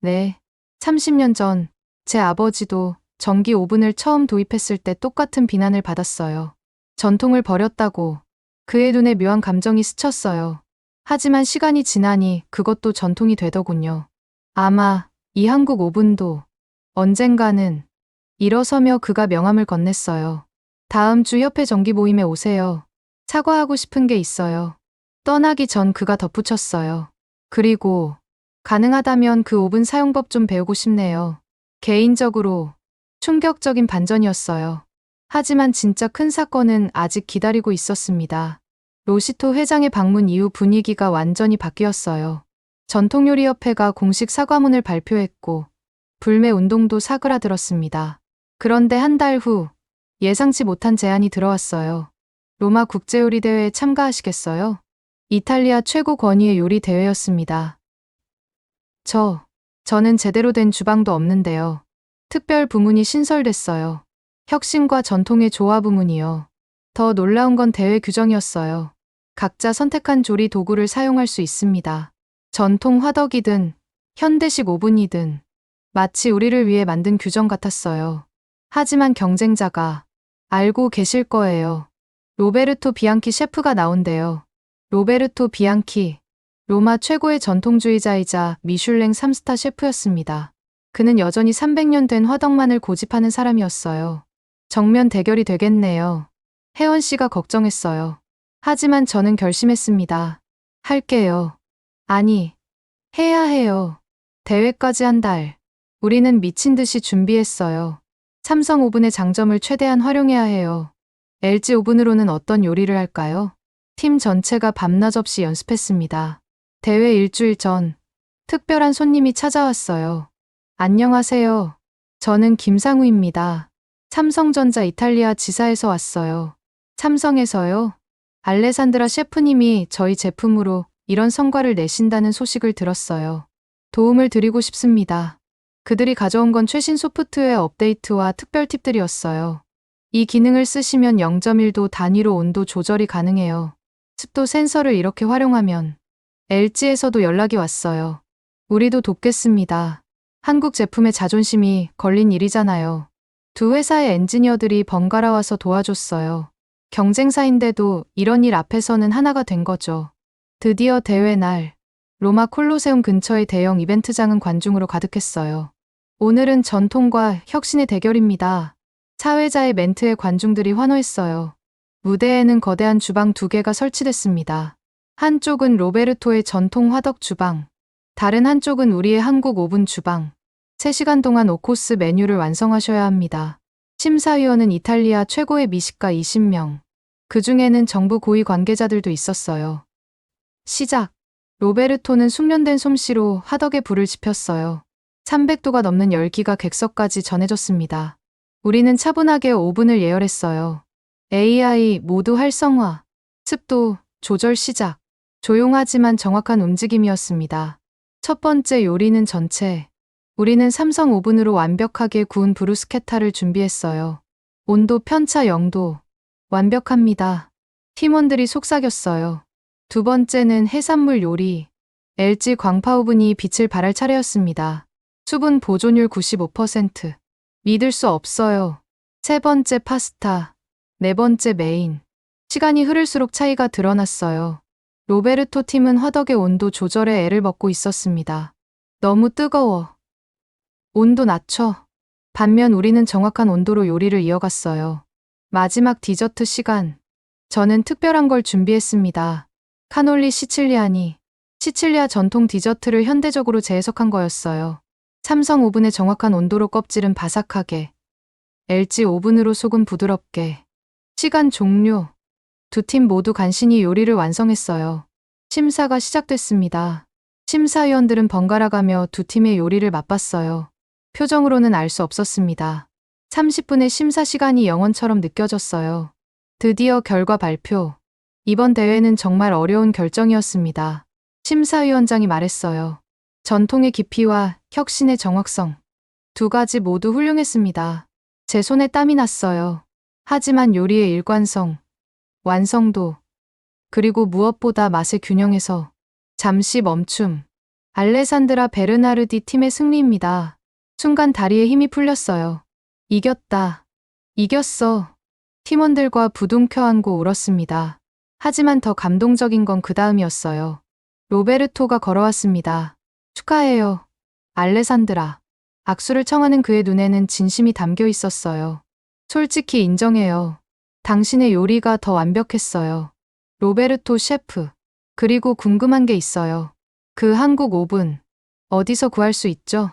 네. 30년 전 제 아버지도 전기 오븐을 처음 도입했을 때 똑같은 비난을 받았어요. 전통을 버렸다고. 그의 눈에 묘한 감정이 스쳤어요. 하지만 시간이 지나니 그것도 전통이 되더군요. 아마 이 한국 오븐도 언젠가는. 일어서며 그가 명함을 건넸어요. 다음 주 협회 정기 모임에 오세요. 사과하고 싶은 게 있어요. 떠나기 전 그가 덧붙였어요. 그리고 가능하다면 그 오븐 사용법 좀 배우고 싶네요. 개인적으로 충격적인 반전이었어요. 하지만 진짜 큰 사건은 아직 기다리고 있었습니다. 로시토 회장의 방문 이후 분위기가 완전히 바뀌었어요. 전통요리협회가 공식 사과문을 발표했고 불매 운동도 사그라들었습니다. 그런데 한 달 후 예상치 못한 제안이 들어왔어요. 로마 국제요리대회에 참가하시겠어요? 이탈리아 최고 권위의 요리 대회였습니다. 저는 제대로 된 주방도 없는데요. 특별 부문이 신설됐어요. 혁신과 전통의 조화 부문이요. 더 놀라운 건 대회 규정이었어요. 각자 선택한 조리 도구를 사용할 수 있습니다. 전통 화덕이든 현대식 오븐이든 마치 우리를 위해 만든 규정 같았어요. 하지만 경쟁자가 알고 계실 거예요. 로베르토 비앙키 셰프가 나온대요. 로베르토 비앙키, 로마 최고의 전통주의자이자 미슐랭 3스타 셰프였습니다. 그는 여전히 300년 된 화덕만을 고집하는 사람이었어요. 정면 대결이 되겠네요. 혜원 씨가 걱정했어요. 하지만 저는 결심했습니다. 할게요. 아니, 해야 해요. 대회까지 한 달. 우리는 미친 듯이 준비했어요. 삼성 오븐의 장점을 최대한 활용해야 해요. LG 오븐으로는 어떤 요리를 할까요? 팀 전체가 밤낮 없이 연습했습니다. 대회 일주일 전, 특별한 손님이 찾아왔어요. 안녕하세요. 저는 김상우입니다. 삼성전자 이탈리아 지사에서 왔어요. 삼성에서요? 알레산드라 셰프님이 저희 제품으로 이런 성과를 내신다는 소식을 들었어요. 도움을 드리고 싶습니다. 그들이 가져온 건 최신 소프트웨어 업데이트와 특별 팁들이었어요. 이 기능을 쓰시면 0.1도 단위로 온도 조절이 가능해요. 습도 센서를 이렇게 활용하면 LG에서도 연락이 왔어요. 우리도 돕겠습니다. 한국 제품의 자존심이 걸린 일이잖아요. 두 회사의 엔지니어들이 번갈아 와서 도와줬어요. 경쟁사인데도 이런 일 앞에서는 하나가 된 거죠. 드디어 대회 날, 로마 콜로세움 근처의 대형 이벤트장은 관중으로 가득했어요. 오늘은 전통과 혁신의 대결입니다. 사회자의 멘트에 관중들이 환호했어요. 무대에는 거대한 주방 2개가 설치됐습니다. 한쪽은 로베르토의 전통 화덕 주방, 다른 한쪽은 우리의 한국 오븐 주방. 3시간 동안 5코스 메뉴를 완성하셔야 합니다. 심사위원은 이탈리아 최고의 미식가 20명. 그 중에는 정부 고위 관계자들도 있었어요. 시작. 로베르토는 숙련된 솜씨로 화덕에 불을 지폈어요. 300도가 넘는 열기가 객석까지 전해졌습니다. 우리는 차분하게 오븐을 예열했어요. AI 모두 활성화. 습도 조절 시작. 조용하지만 정확한 움직임이었습니다. 첫 번째 요리는 전체. 우리는 삼성 오븐으로 완벽하게 구운 브루스케타를 준비했어요. 온도 편차 0도. 완벽합니다. 팀원들이 속삭였어요. 두 번째는 해산물 요리. LG 광파 오븐이 빛을 발할 차례였습니다. 수분 보존율 95%. 믿을 수 없어요. 세 번째 파스타. 네 번째 메인. 시간이 흐를수록 차이가 드러났어요. 로베르토 팀은 화덕의 온도 조절에 애를 먹고 있었습니다. 너무 뜨거워. 온도 낮춰. 반면 우리는 정확한 온도로 요리를 이어갔어요. 마지막 디저트 시간. 저는 특별한 걸 준비했습니다. 카놀리 시칠리아니. 시칠리아 전통 디저트를 현대적으로 재해석한 거였어요. 삼성 오븐의 정확한 온도로 껍질은 바삭하게, LG 오븐으로 속은 부드럽게. 시간 종료. 두 팀 모두 간신히 요리를 완성했어요. 심사가 시작됐습니다. 심사위원들은 번갈아가며 두 팀의 요리를 맛봤어요. 표정으로는 알 수 없었습니다. 30분의 심사 시간이 영원처럼 느껴졌어요. 드디어 결과 발표. 이번 대회는 정말 어려운 결정이었습니다. 심사위원장이 말했어요. 전통의 깊이와 혁신의 정확성. 두 가지 모두 훌륭했습니다. 제 손에 땀이 났어요. 하지만 요리의 일관성, 완성도, 그리고 무엇보다 맛의 균형에서 잠시 멈춤. 알레산드라 베르나르디 팀의 승리입니다. 순간 다리에 힘이 풀렸어요. 이겼다. 이겼어. 팀원들과 부둥켜 안고 울었습니다. 하지만 더 감동적인 건 그 다음이었어요. 로베르토가 걸어왔습니다. 축하해요. 알레산드라. 악수를 청하는 그의 눈에는 진심이 담겨 있었어요. 솔직히 인정해요. 당신의 요리가 더 완벽했어요. 로베르토 셰프. 그리고 궁금한 게 있어요. 그 한국 오븐. 어디서 구할 수 있죠?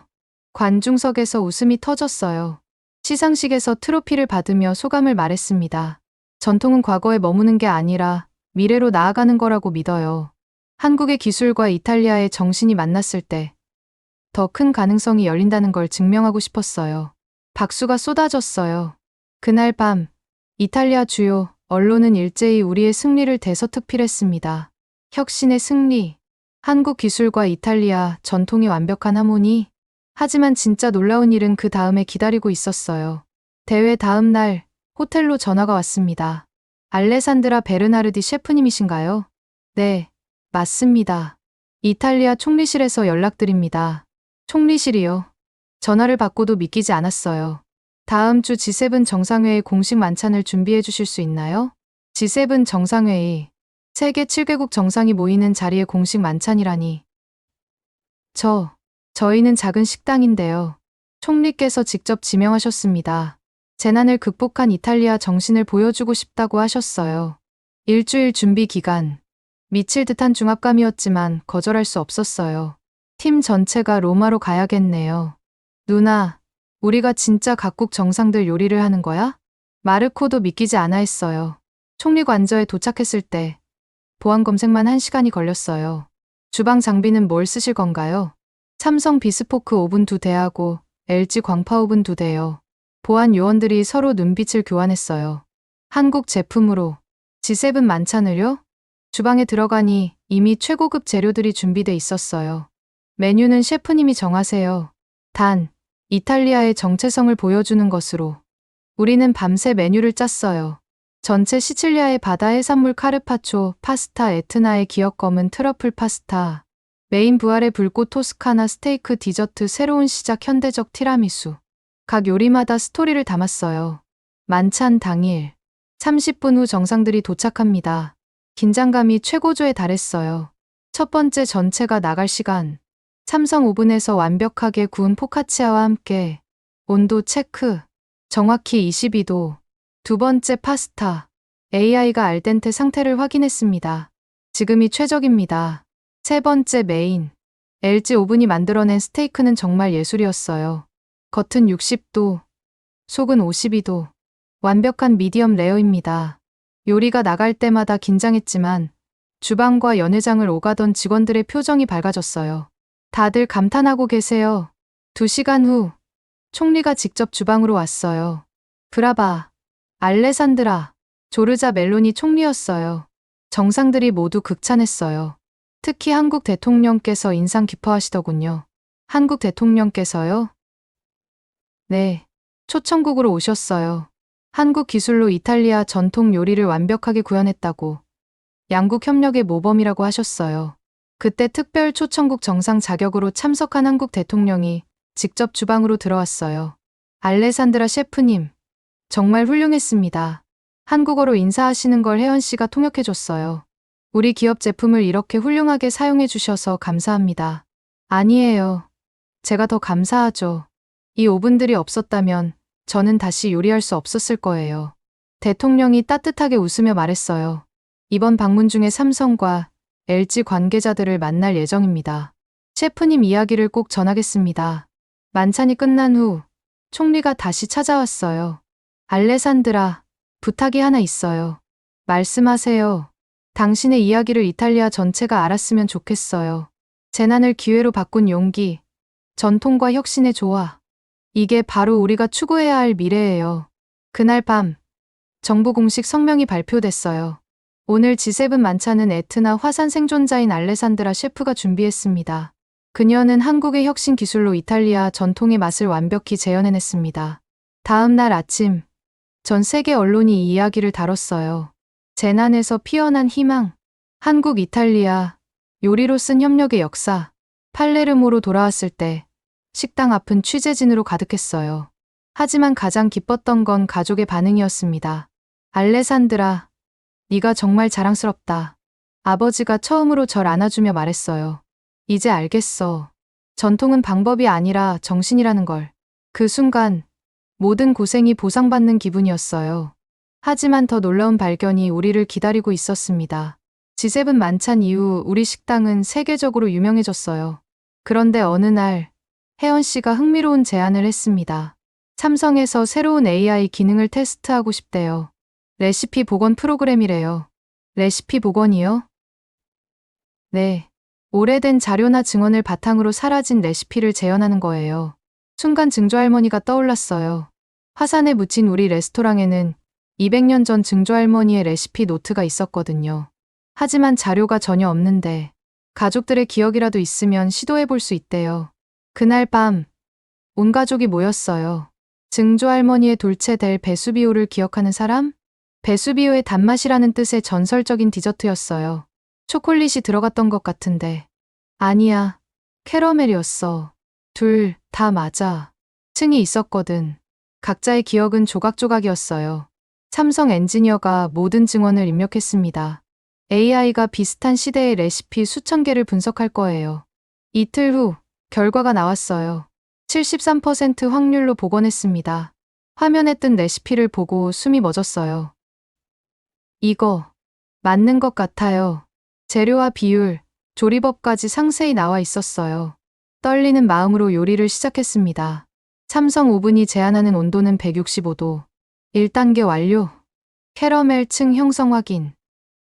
관중석에서 웃음이 터졌어요. 시상식에서 트로피를 받으며 소감을 말했습니다. 전통은 과거에 머무는 게 아니라 미래로 나아가는 거라고 믿어요. 한국의 기술과 이탈리아의 정신이 만났을 때 더 큰 가능성이 열린다는 걸 증명하고 싶었어요. 박수가 쏟아졌어요. 그날 밤 이탈리아 주요 언론은 일제히 우리의 승리를 대서특필했습니다. 혁신의 승리, 한국 기술과 이탈리아 전통의 완벽한 하모니. 하지만 진짜 놀라운 일은 그 다음에 기다리고 있었어요. 대회 다음 날 호텔로 전화가 왔습니다. 알레산드라 베르나르디 셰프님이신가요? 네, 맞습니다. 이탈리아 총리실에서 연락드립니다. 총리실이요. 전화를 받고도 믿기지 않았어요. 다음 주 G7 정상회의 공식 만찬을 준비해 주실 수 있나요? G7 정상회의. 세계 7개국 정상이 모이는 자리의 공식 만찬이라니. 저희는 작은 식당인데요. 총리께서 직접 지명하셨습니다. 재난을 극복한 이탈리아 정신을 보여주고 싶다고 하셨어요. 일주일 준비 기간. 미칠 듯한 중압감이었지만 거절할 수 없었어요. 팀 전체가 로마로 가야겠네요. 누나, 우리가 진짜 각국 정상들 요리를 하는 거야? 마르코도 믿기지 않아 했어요. 총리 관저에 도착했을 때 보안 검색만 1시간이 걸렸어요. 주방 장비는 뭘 쓰실 건가요? 삼성 비스포크 오븐 2대하고 LG 광파 오븐 2대요. 보안 요원들이 서로 눈빛을 교환했어요. 한국 제품으로 G7 만찬을요? 주방에 들어가니 이미 최고급 재료들이 준비돼 있었어요. 메뉴는 셰프님이 정하세요. 단, 이탈리아의 정체성을 보여주는 것으로. 우리는 밤새 메뉴를 짰어요. 전체 시칠리아의 바다 해산물 카르파초, 파스타 에트나의 기억 검은 트러플 파스타, 메인 부활의 불꽃 토스카나 스테이크 디저트 새로운 시작 현대적 티라미수. 각 요리마다 스토리를 담았어요. 만찬 당일. 30분 후 정상들이 도착합니다. 긴장감이 최고조에 달했어요. 첫 번째 전체가 나갈 시간. 삼성 오븐에서 완벽하게 구운 포카치아와 함께 온도 체크. 정확히 22도. 두 번째 파스타. AI가 알덴테 상태를 확인했습니다. 지금이 최적입니다. 세 번째 메인. LG 오븐이 만들어낸 스테이크는 정말 예술이었어요. 겉은 60도, 속은 52도. 완벽한 미디엄 레어입니다. 요리가 나갈 때마다 긴장했지만 주방과 연회장을 오가던 직원들의 표정이 밝아졌어요. 다들 감탄하고 계세요. 2시간 후 총리가 직접 주방으로 왔어요. 브라바, 알레산드라, 조르자 멜로니 총리였어요. 정상들이 모두 극찬했어요. 특히 한국 대통령께서 인상 깊어하시더군요. 한국 대통령께서요? 네, 초청국으로 오셨어요. 한국 기술로 이탈리아 전통 요리를 완벽하게 구현했다고. 양국 협력의 모범이라고 하셨어요. 그때 특별 초청국 정상 자격으로 참석한 한국 대통령이 직접 주방으로 들어왔어요. 알레산드라 셰프님, 정말 훌륭했습니다. 한국어로 인사하시는 걸 혜연 씨가 통역해줬어요. 우리 기업 제품을 이렇게 훌륭하게 사용해 주셔서 감사합니다. 아니에요. 제가 더 감사하죠. 이 오븐들이 없었다면 저는 다시 요리할 수 없었을 거예요. 대통령이 따뜻하게 웃으며 말했어요. 이번 방문 중에 삼성과 LG 관계자들을 만날 예정입니다. 셰프님 이야기를 꼭 전하겠습니다. 만찬이 끝난 후 총리가 다시 찾아왔어요. 알레산드라, 부탁이 하나 있어요. 말씀하세요. 당신의 이야기를 이탈리아 전체가 알았으면 좋겠어요. 재난을 기회로 바꾼 용기, 전통과 혁신의 조화. 이게 바로 우리가 추구해야 할 미래예요. 그날 밤, 정부 공식 성명이 발표됐어요. 오늘 G7 만찬은 에트나 화산 생존자인 알레산드라 셰프가 준비했습니다. 그녀는 한국의 혁신 기술로 이탈리아 전통의 맛을 완벽히 재현해냈습니다. 다음 날 아침, 전 세계 언론이 이 이야기를 다뤘어요. 재난에서 피어난 희망, 한국 이탈리아, 요리로 쓴 협력의 역사, 팔레르모로 돌아왔을 때 식당 앞은 취재진으로 가득했어요. 하지만 가장 기뻤던 건 가족의 반응이었습니다. 알레산드라, 네가 정말 자랑스럽다. 아버지가 처음으로 절 안아주며 말했어요. 이제 알겠어. 전통은 방법이 아니라 정신이라는 걸. 그 순간 모든 고생이 보상받는 기분이었어요. 하지만 더 놀라운 발견이 우리를 기다리고 있었습니다. G7 만찬 이후 우리 식당은 세계적으로 유명해졌어요. 그런데 어느 날 혜원 씨가 흥미로운 제안을 했습니다. 삼성에서 새로운 AI 기능을 테스트하고 싶대요. 레시피 복원 프로그램이래요. 레시피 복원이요? 네. 오래된 자료나 증언을 바탕으로 사라진 레시피를 재현하는 거예요. 순간 증조할머니가 떠올랐어요. 화산에 묻힌 우리 레스토랑에는 200년 전 증조할머니의 레시피 노트가 있었거든요. 하지만 자료가 전혀 없는데 가족들의 기억이라도 있으면 시도해 볼 수 있대요. 그날 밤, 온 가족이 모였어요. 증조할머니의 돌체 델 베수비오를 기억하는 사람? 베수비오의 단맛이라는 뜻의 전설적인 디저트였어요. 초콜릿이 들어갔던 것 같은데. 아니야. 캐러멜이었어. 둘 다 맞아. 층이 있었거든. 각자의 기억은 조각조각이었어요. 삼성 엔지니어가 모든 증언을 입력했습니다. AI가 비슷한 시대의 레시피 수천 개를 분석할 거예요. 이틀 후 결과가 나왔어요. 73% 확률로 복원했습니다. 화면에 뜬 레시피를 보고 숨이 멎었어요. 이거 맞는 것 같아요. 재료와 비율, 조리법까지 상세히 나와 있었어요. 떨리는 마음으로 요리를 시작했습니다. 삼성 오븐이 제한하는 온도는 165도. 1단계 완료. 캐러멜 층 형성 확인.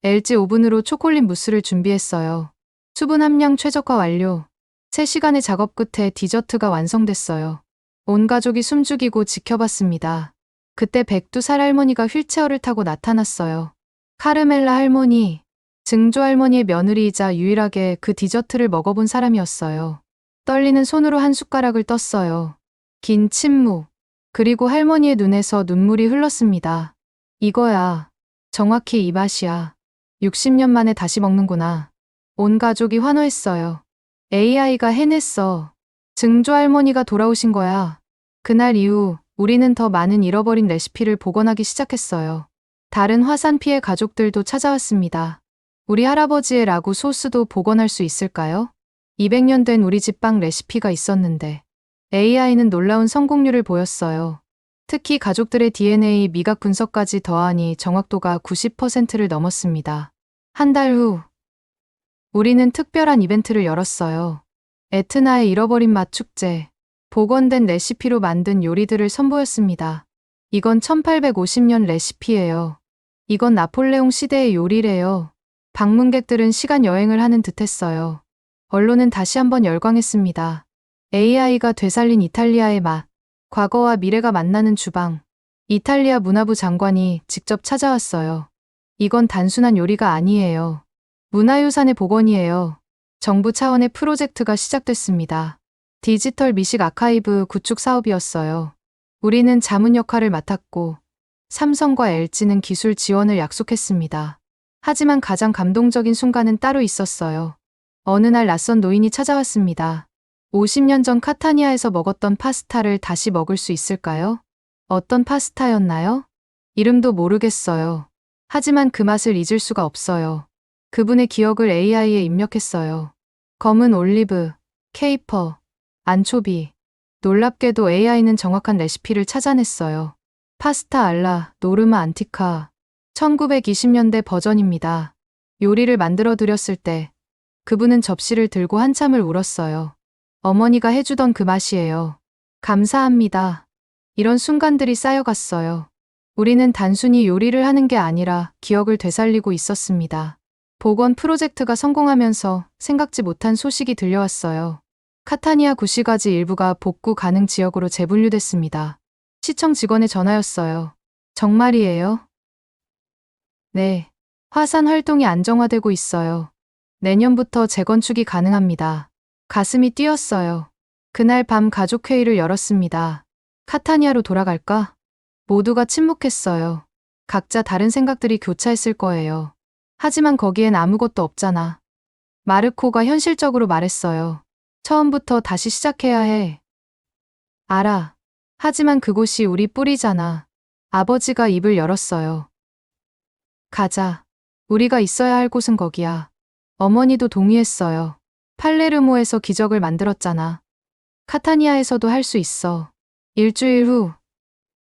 LG 오븐으로 초콜릿 무스를 준비했어요. 수분 함량 최적화 완료. 3시간의 작업 끝에 디저트가 완성됐어요. 온 가족이 숨죽이고 지켜봤습니다. 그때 백두살 할머니가 휠체어를 타고 나타났어요. 카르멜라 할머니, 증조 할머니의 며느리이자 유일하게 그 디저트를 먹어본 사람이었어요. 떨리는 손으로 한 숟가락을 떴어요. 긴 침묵. 그리고 할머니의 눈에서 눈물이 흘렀습니다. 이거야. 정확히 이 맛이야. 60년 만에 다시 먹는구나. 온 가족이 환호했어요. AI가 해냈어. 증조 할머니가 돌아오신 거야. 그날 이후 우리는 더 많은 잃어버린 레시피를 복원하기 시작했어요. 다른 화산 피해 가족들도 찾아왔습니다. 우리 할아버지의 라구 소스도 복원할 수 있을까요? 200년 된 우리 집빵 레시피가 있었는데 AI는 놀라운 성공률을 보였어요. 특히 가족들의 DNA 미각 분석까지 더하니 정확도가 90%를 넘었습니다. 한 달 후, 우리는 특별한 이벤트를 열었어요. 에트나의 잃어버린 맛 축제. 복원된 레시피로 만든 요리들을 선보였습니다. 이건 1850년 레시피예요. 이건 나폴레옹 시대의 요리래요. 방문객들은 시간 여행을 하는 듯했어요. 언론은 다시 한번 열광했습니다. AI가 되살린 이탈리아의 맛. 과거와 미래가 만나는 주방. 이탈리아 문화부 장관이 직접 찾아왔어요. 이건 단순한 요리가 아니에요. 문화유산의 복원이에요. 정부 차원의 프로젝트가 시작됐습니다. 디지털 미식 아카이브 구축 사업이었어요. 우리는 자문 역할을 맡았고 삼성과 LG는 기술 지원을 약속했습니다. 하지만 가장 감동적인 순간은 따로 있었어요. 어느 날 낯선 노인이 찾아왔습니다. 50년 전 카타니아에서 먹었던 파스타를 다시 먹을 수 있을까요? 어떤 파스타였나요? 이름도 모르겠어요. 하지만 그 맛을 잊을 수가 없어요. 그분의 기억을 AI에 입력했어요. 검은 올리브, 케이퍼, 안초비. 놀랍게도 AI는 정확한 레시피를 찾아냈어요. 파스타 알라 노르마 안티카 1920년대 버전입니다. 요리를 만들어 드렸을 때 그분은 접시를 들고 한참을 울었어요. 어머니가 해주던 그 맛이에요. 감사합니다. 이런 순간들이 쌓여갔어요. 우리는 단순히 요리를 하는 게 아니라 기억을 되살리고 있었습니다. 복원 프로젝트가 성공하면서 생각지 못한 소식이 들려왔어요. 카타니아 구시가지 일부가 복구 가능 지역으로 재분류됐습니다. 시청 직원의 전화였어요. 정말이에요? 네. 화산 활동이 안정화되고 있어요. 내년부터 재건축이 가능합니다. 가슴이 뛰었어요. 그날 밤 가족회의를 열었습니다. 카타니아로 돌아갈까? 모두가 침묵했어요. 각자 다른 생각들이 교차했을 거예요. 하지만 거기엔 아무것도 없잖아. 마르코가 현실적으로 말했어요. 처음부터 다시 시작해야 해. 알아. 하지만 그곳이 우리 뿌리잖아. 아버지가 입을 열었어요. 가자. 우리가 있어야 할 곳은 거기야. 어머니도 동의했어요. 팔레르모에서 기적을 만들었잖아. 카타니아에서도 할 수 있어. 일주일 후,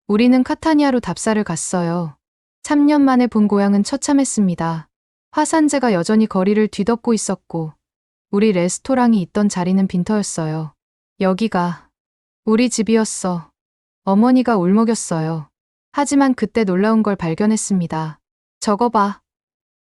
우리는 카타니아로 답사를 갔어요. 3년 만에 본 고향은 처참했습니다. 화산재가 여전히 거리를 뒤덮고 있었고, 우리 레스토랑이 있던 자리는 빈터였어요. 여기가 우리 집이었어. 어머니가 울먹였어요. 하지만 그때 놀라운 걸 발견했습니다. 저거 봐.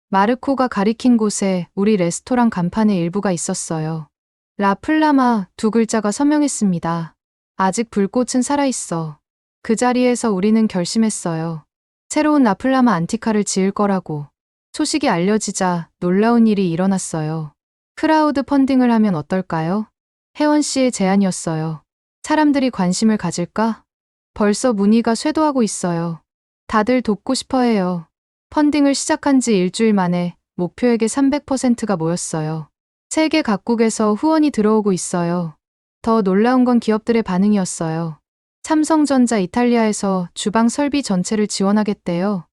마르코가 가리킨 곳에 우리 레스토랑 간판의 일부가 있었어요. 라플라마 두 글자가 선명했습니다. 아직 불꽃은 살아있어. 그 자리에서 우리는 결심했어요. 새로운 라플라마 안티카를 지을 거라고. 소식이 알려지자 놀라운 일이 일어났어요. 크라우드 펀딩을 하면 어떨까요? 혜원 씨의 제안이었어요. 사람들이 관심을 가질까? 벌써 문의가 쇄도하고 있어요. 다들 돕고 싶어 해요. 펀딩을 시작한 지 일주일 만에 목표액의 300%가 모였어요. 세계 각국에서 후원이 들어오고 있어요. 더 놀라운 건 기업들의 반응이었어요. 삼성전자 이탈리아에서 주방 설비 전체를 지원하겠대요.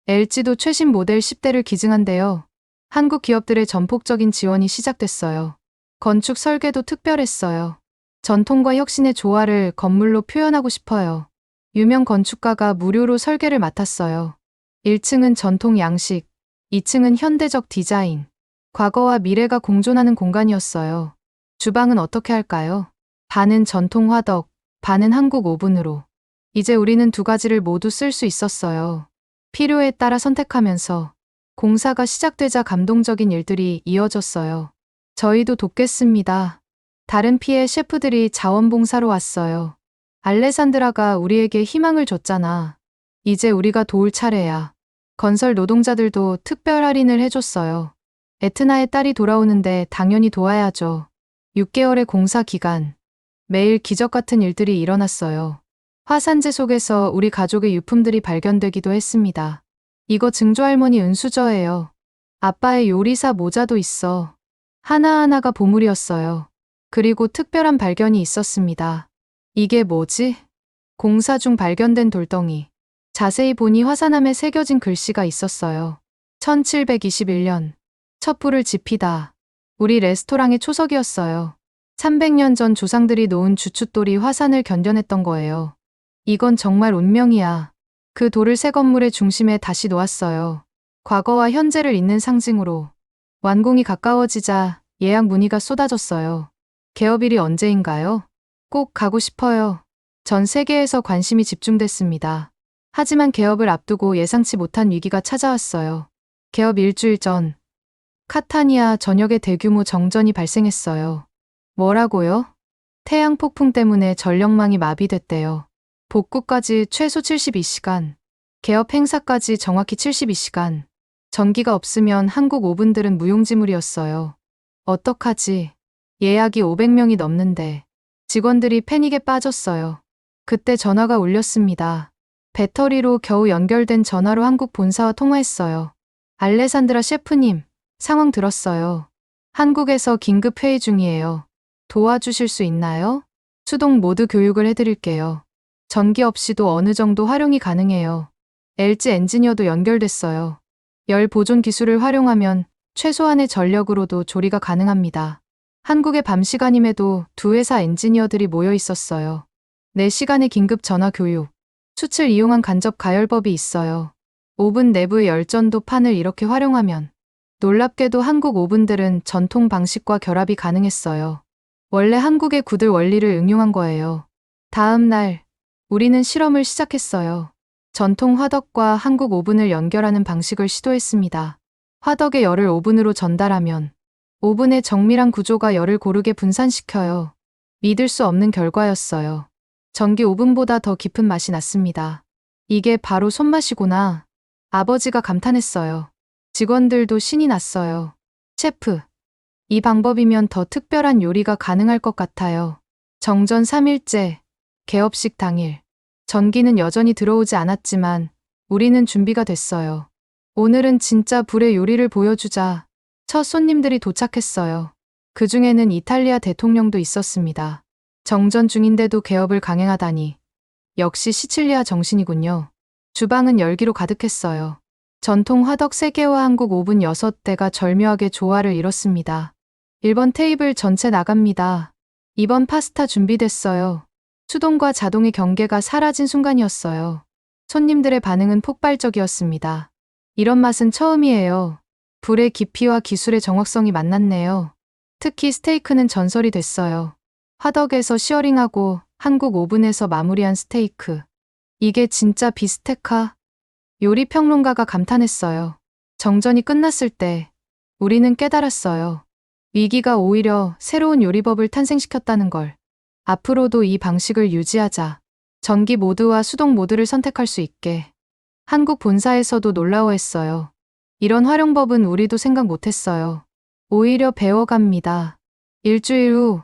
LG도 최신 모델 10대를 기증한대요. 한국 기업들의 전폭적인 지원이 시작됐어요. 건축 설계도 특별했어요. 전통과 혁신의 조화를 건물로 표현하고 싶어요. 유명 건축가가 무료로 설계를 맡았어요. 1층은 전통 양식, 2층은 현대적 디자인. 과거와 미래가 공존하는 공간이었어요. 주방은 어떻게 할까요? 반은 전통 화덕, 반은 한국 오븐으로. 이제 우리는 두 가지를 모두 쓸 수 있었어요. 필요에 따라 선택하면서 공사가 시작되자 감동적인 일들이 이어졌어요. 저희도 돕겠습니다. 다른 피해 셰프들이 자원봉사로 왔어요. 알레산드라가 우리에게 희망을 줬잖아. 이제 우리가 도울 차례야. 건설 노동자들도 특별 할인을 해줬어요. 에트나의 딸이 돌아오는데 당연히 도와야죠. 6개월의 공사 기간. 매일 기적 같은 일들이 일어났어요. 화산재 속에서 우리 가족의 유품들이 발견되기도 했습니다. 이거 증조할머니 은수저예요. 아빠의 요리사 모자도 있어. 하나하나가 보물이었어요. 그리고 특별한 발견이 있었습니다. 이게 뭐지? 공사 중 발견된 돌덩이. 자세히 보니 화산암에 새겨진 글씨가 있었어요. 1721년. 첩불을 지피다. 우리 레스토랑의 초석이었어요. 300년 전 조상들이 놓은 주춧돌이 화산을 견뎌냈던 거예요. 이건 정말 운명이야. 그 돌을 새 건물의 중심에 다시 놓았어요. 과거와 현재를 잇는 상징으로. 완공이 가까워지자 예약 문의가 쏟아졌어요. 개업일이 언제인가요? 꼭 가고 싶어요. 전 세계에서 관심이 집중됐습니다. 하지만 개업을 앞두고 예상치 못한 위기가 찾아왔어요. 개업 일주일 전, 카타니아 전역에 대규모 정전이 발생했어요. 뭐라고요? 태양 폭풍 때문에 전력망이 마비됐대요. 복구까지 최소 72시간, 개업 행사까지 정확히 72시간. 전기가 없으면 한국 오븐들은 무용지물이었어요. 어떡하지? 예약이 500명이 넘는데 직원들이 패닉에 빠졌어요. 그때 전화가 울렸습니다. 배터리로 겨우 연결된 전화로 한국 본사와 통화했어요. 알레산드라 셰프님, 상황 들었어요. 한국에서 긴급 회의 중이에요. 도와주실 수 있나요? 수동 모드 교육을 해드릴게요. 전기 없이도 어느 정도 활용이 가능해요. LG 엔지니어도 연결됐어요. 열 보존 기술을 활용하면 최소한의 전력으로도 조리가 가능합니다. 한국의 밤 시간임에도 두 회사 엔지니어들이 모여 있었어요. 4시간의 긴급 전화 교육, 수치를 이용한 간접 가열법이 있어요. 오븐 내부의 열전도 판을 이렇게 활용하면 놀랍게도 한국 오븐들은 전통 방식과 결합이 가능했어요. 원래 한국의 굳을 원리를 응용한 거예요. 다음 날 우리는 실험을 시작했어요. 전통 화덕과 한국 오븐을 연결하는 방식을 시도했습니다. 화덕의 열을 오븐으로 전달하면 오븐의 정밀한 구조가 열을 고르게 분산시켜요. 믿을 수 없는 결과였어요. 전기 오븐보다 더 깊은 맛이 났습니다. 이게 바로 손맛이구나. 아버지가 감탄했어요. 직원들도 신이 났어요. 셰프, 이 방법이면 더 특별한 요리가 가능할 것 같아요. 정전 3일째, 개업식 당일. 전기는 여전히 들어오지 않았지만 우리는 준비가 됐어요. 오늘은 진짜 불의 요리를 보여주자. 첫 손님들이 도착했어요. 그 중에는 이탈리아 대통령도 있었습니다. 정전 중인데도 개업을 강행하다니. 역시 시칠리아 정신이군요. 주방은 열기로 가득했어요. 전통 화덕 3개와 한국 오븐 6대가 절묘하게 조화를 이뤘습니다. 1번 테이블 전체 나갑니다. 2번 파스타 준비됐어요. 수동과 자동의 경계가 사라진 순간이었어요. 손님들의 반응은 폭발적이었습니다. 이런 맛은 처음이에요. 불의 깊이와 기술의 정확성이 만났네요. 특히 스테이크는 전설이 됐어요. 화덕에서 시어링하고 한국 오븐에서 마무리한 스테이크. 이게 진짜 비스테카? 요리 평론가가 감탄했어요. 정전이 끝났을 때 우리는 깨달았어요. 위기가 오히려 새로운 요리법을 탄생시켰다는 걸. 앞으로도 이 방식을 유지하자. 전기 모드와 수동 모드를 선택할 수 있게. 한국 본사에서도 놀라워했어요. 이런 활용법은 우리도 생각 못했어요. 오히려 배워갑니다. 일주일 후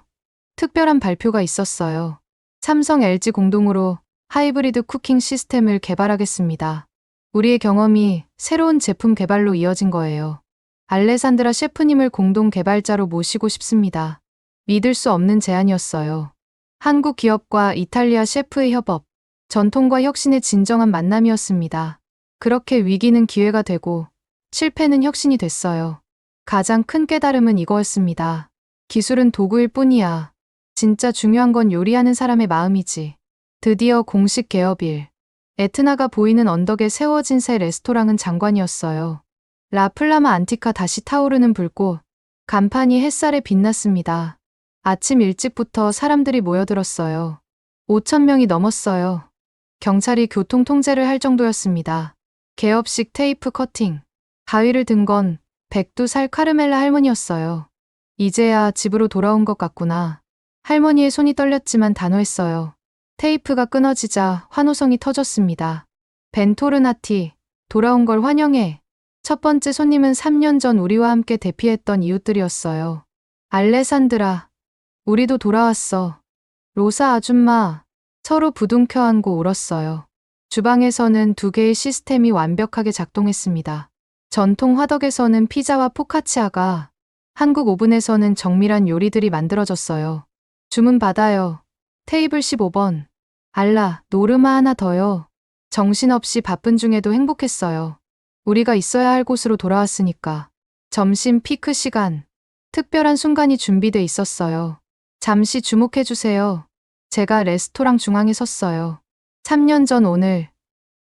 특별한 발표가 있었어요. 삼성 LG 공동으로 하이브리드 쿠킹 시스템을 개발하겠습니다. 우리의 경험이 새로운 제품 개발로 이어진 거예요. 알레산드라 셰프님을 공동 개발자로 모시고 싶습니다. 믿을 수 없는 제안이었어요. 한국 기업과 이탈리아 셰프의 협업, 전통과 혁신의 진정한 만남이었습니다. 그렇게 위기는 기회가 되고 실패는 혁신이 됐어요. 가장 큰 깨달음은 이거였습니다. 기술은 도구일 뿐이야. 진짜 중요한 건 요리하는 사람의 마음이지. 드디어 공식 개업일. 에트나가 보이는 언덕에 세워진 새 레스토랑은 장관이었어요. 라플라마 안티카 다시 타오르는 불꽃. 간판이 햇살에 빛났습니다. 아침 일찍부터 사람들이 모여들었어요. 5,000명이 넘었어요. 경찰이 교통 통제를 할 정도였습니다. 개업식 테이프 커팅. 가위를 든 건 102살 카르멜라 할머니였어요. 이제야 집으로 돌아온 것 같구나. 할머니의 손이 떨렸지만 단호했어요. 테이프가 끊어지자 환호성이 터졌습니다. 벤토르나티, 돌아온 걸 환영해. 첫 번째 손님은 3년 전 우리와 함께 대피했던 이웃들이었어요. 알레산드라, 우리도 돌아왔어. 로사 아줌마, 서로 부둥켜 안고 울었어요. 주방에서는 2개의 시스템이 완벽하게 작동했습니다. 전통 화덕에서는 피자와 포카치아가, 한국 오븐에서는 정밀한 요리들이 만들어졌어요. 주문 받아요. 테이블 15번. 알라, 노르마 하나 더요. 정신없이 바쁜 중에도 행복했어요. 우리가 있어야 할 곳으로 돌아왔으니까. 점심 피크 시간. 특별한 순간이 준비돼 있었어요. 잠시 주목해주세요. 제가 레스토랑 중앙에 섰어요. 3년 전 오늘,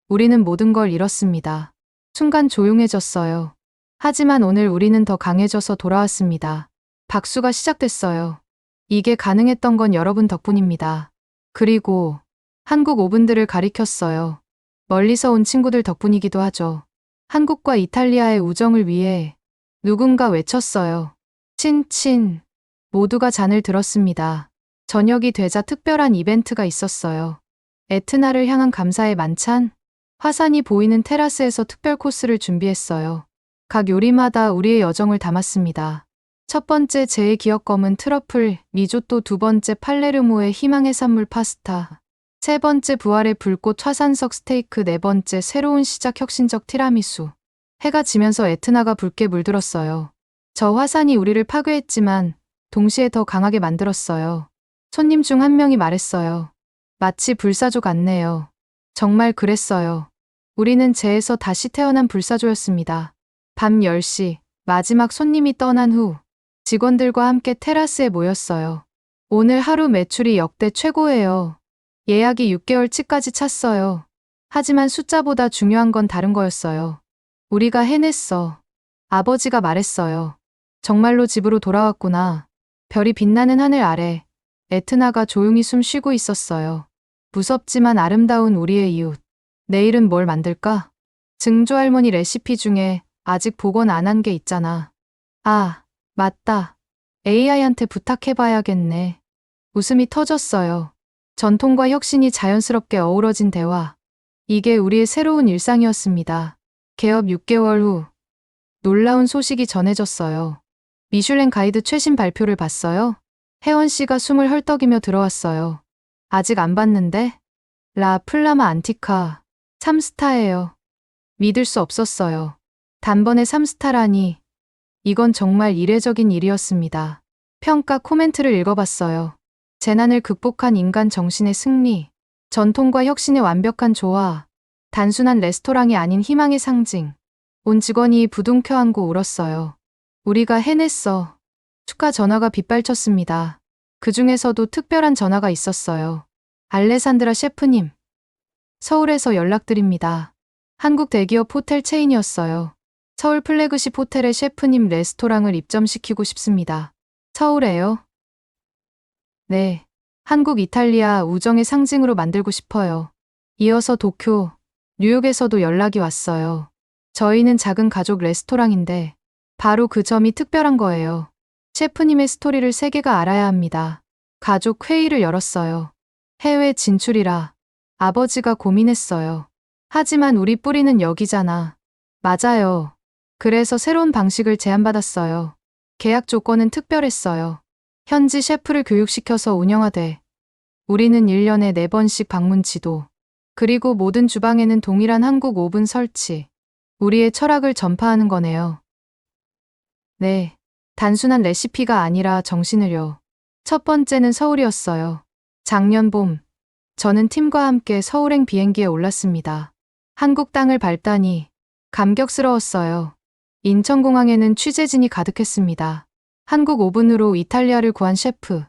우리는 모든 걸 잃었습니다. 순간 조용해졌어요. 하지만 오늘 우리는 더 강해져서 돌아왔습니다. 박수가 시작됐어요. 이게 가능했던 건 여러분 덕분입니다. 그리고 한국 오븐들을 가리켰어요. 멀리서 온 친구들 덕분이기도 하죠. 한국과 이탈리아의 우정을 위해 누군가 외쳤어요. 친친. 모두가 잔을 들었습니다. 저녁이 되자 특별한 이벤트가 있었어요. 에트나를 향한 감사의 만찬? 화산이 보이는 테라스에서 특별 코스를 준비했어요. 각 요리마다 우리의 여정을 담았습니다. 첫 번째 제의 기억검은 트러플, 리조또, 두 번째 팔레르모의 희망의 산물 파스타, 세 번째 부활의 불꽃 화산석 스테이크, 네 번째 새로운 시작 혁신적 티라미수. 해가 지면서 에트나가 붉게 물들었어요. 저 화산이 우리를 파괴했지만 동시에 더 강하게 만들었어요. 손님 중 한 명이 말했어요. 마치 불사조 같네요. 정말 그랬어요. 우리는 재에서 다시 태어난 불사조였습니다. 밤 10시, 마지막 손님이 떠난 후 직원들과 함께 테라스에 모였어요. 오늘 하루 매출이 역대 최고예요. 예약이 6개월치까지 찼어요. 하지만 숫자보다 중요한 건 다른 거였어요. 우리가 해냈어. 아버지가 말했어요. 정말로 집으로 돌아왔구나. 별이 빛나는 하늘 아래 에트나가 조용히 숨 쉬고 있었어요. 무섭지만 아름다운 우리의 이웃. 내일은 뭘 만들까? 증조 할머니 레시피 중에 아직 복원 안 한 게 있잖아. 아, 맞다. AI한테 부탁해봐야겠네. 웃음이 터졌어요. 전통과 혁신이 자연스럽게 어우러진 대화. 이게 우리의 새로운 일상이었습니다. 개업 6개월 후 놀라운 소식이 전해졌어요. 미슐랭 가이드 최신 발표를 봤어요? 혜원 씨가 숨을 헐떡이며 들어왔어요. 아직 안 봤는데? 라 플라마 안티카 3스타예요. 믿을 수 없었어요. 단번에 3스타라니. 이건 정말 이례적인 일이었습니다. 평가 코멘트를 읽어봤어요. 재난을 극복한 인간 정신의 승리, 전통과 혁신의 완벽한 조화, 단순한 레스토랑이 아닌 희망의 상징. 온 직원이 부둥켜 안고 울었어요. 우리가 해냈어. 축하 전화가 빗발쳤습니다. 그 중에서도 특별한 전화가 있었어요. 알레산드라 셰프님. 서울에서 연락드립니다. 한국 대기업 호텔 체인이었어요. 서울 플래그십 호텔의 셰프님 레스토랑을 입점시키고 싶습니다. 서울에요? 네. 한국 이탈리아 우정의 상징으로 만들고 싶어요. 이어서 도쿄, 뉴욕에서도 연락이 왔어요. 저희는 작은 가족 레스토랑인데 바로 그 점이 특별한 거예요. 셰프님의 스토리를 세계가 알아야 합니다. 가족 회의를 열었어요. 해외 진출이라 아버지가 고민했어요. 하지만 우리 뿌리는 여기잖아. 맞아요. 그래서 새로운 방식을 제안받았어요. 계약 조건은 특별했어요. 현지 셰프를 교육시켜서 운영하되 우리는 1년에 4번씩 방문 지도. 그리고 모든 주방에는 동일한 한국 오븐 설치. 우리의 철학을 전파하는 거네요. 네. 단순한 레시피가 아니라 정신을요. 첫 번째는 서울이었어요. 작년 봄, 저는 팀과 함께 서울행 비행기에 올랐습니다. 한국 땅을 밟다니 감격스러웠어요. 인천공항에는 취재진이 가득했습니다. 한국 오븐으로 이탈리아를 구한 셰프.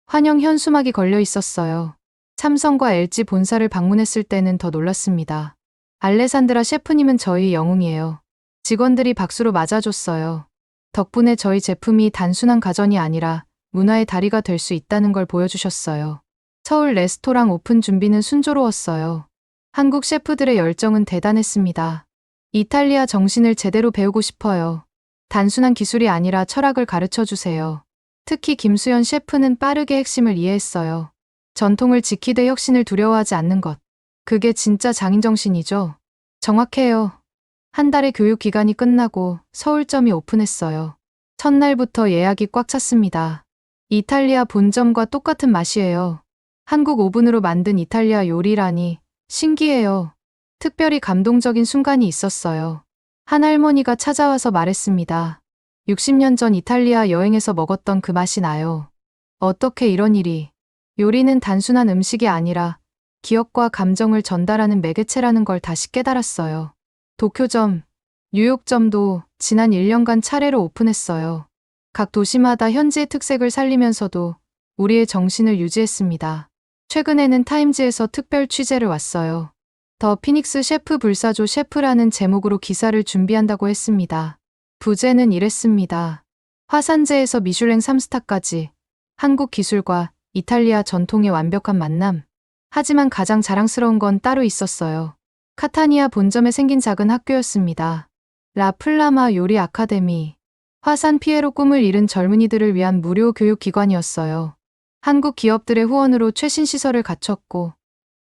환영 현수막이 걸려 있었어요. 삼성과 LG 본사를 방문했을 때는 더 놀랐습니다. 알레산드라 셰프님은 저희 영웅이에요. 직원들이 박수로 맞아줬어요. 덕분에 저희 제품이 단순한 가전이 아니라 문화의 다리가 될 수 있다는 걸 보여주셨어요. 서울 레스토랑 오픈 준비는 순조로웠어요. 한국 셰프들의 열정은 대단했습니다. 이탈리아 정신을 제대로 배우고 싶어요. 단순한 기술이 아니라 철학을 가르쳐 주세요. 특히 김수연 셰프는 빠르게 핵심을 이해했어요. 전통을 지키되 혁신을 두려워하지 않는 것. 그게 진짜 장인정신이죠. 정확해요. 한 달의 교육 기간이 끝나고 서울점이 오픈했어요. 첫날부터 예약이 꽉 찼습니다. 이탈리아 본점과 똑같은 맛이에요. 한국 오븐으로 만든 이탈리아 요리라니 신기해요. 특별히 감동적인 순간이 있었어요. 한 할머니가 찾아와서 말했습니다. 60년 전 이탈리아 여행에서 먹었던 그 맛이 나요. 어떻게 이런 일이. 요리는 단순한 음식이 아니라 기억과 감정을 전달하는 매개체라는 걸 다시 깨달았어요. 도쿄점, 뉴욕점도 지난 1년간 차례로 오픈했어요. 각 도시마다 현지의 특색을 살리면서도 우리의 정신을 유지했습니다. 최근에는 타임즈에서 특별 취재를 왔어요. 더 피닉스 셰프 불사조 셰프라는 제목으로 기사를 준비한다고 했습니다. 부제는 이랬습니다. 화산재에서 미슐랭 3스타까지 한국 기술과 이탈리아 전통의 완벽한 만남. 하지만 가장 자랑스러운 건 따로 있었어요. 카타니아 본점에 생긴 작은 학교였습니다. 라 플라마 요리 아카데미. 화산 피에로 꿈을 이룬 젊은이들을 위한 무료 교육기관이었어요. 한국 기업들의 후원으로 최신 시설을 갖췄고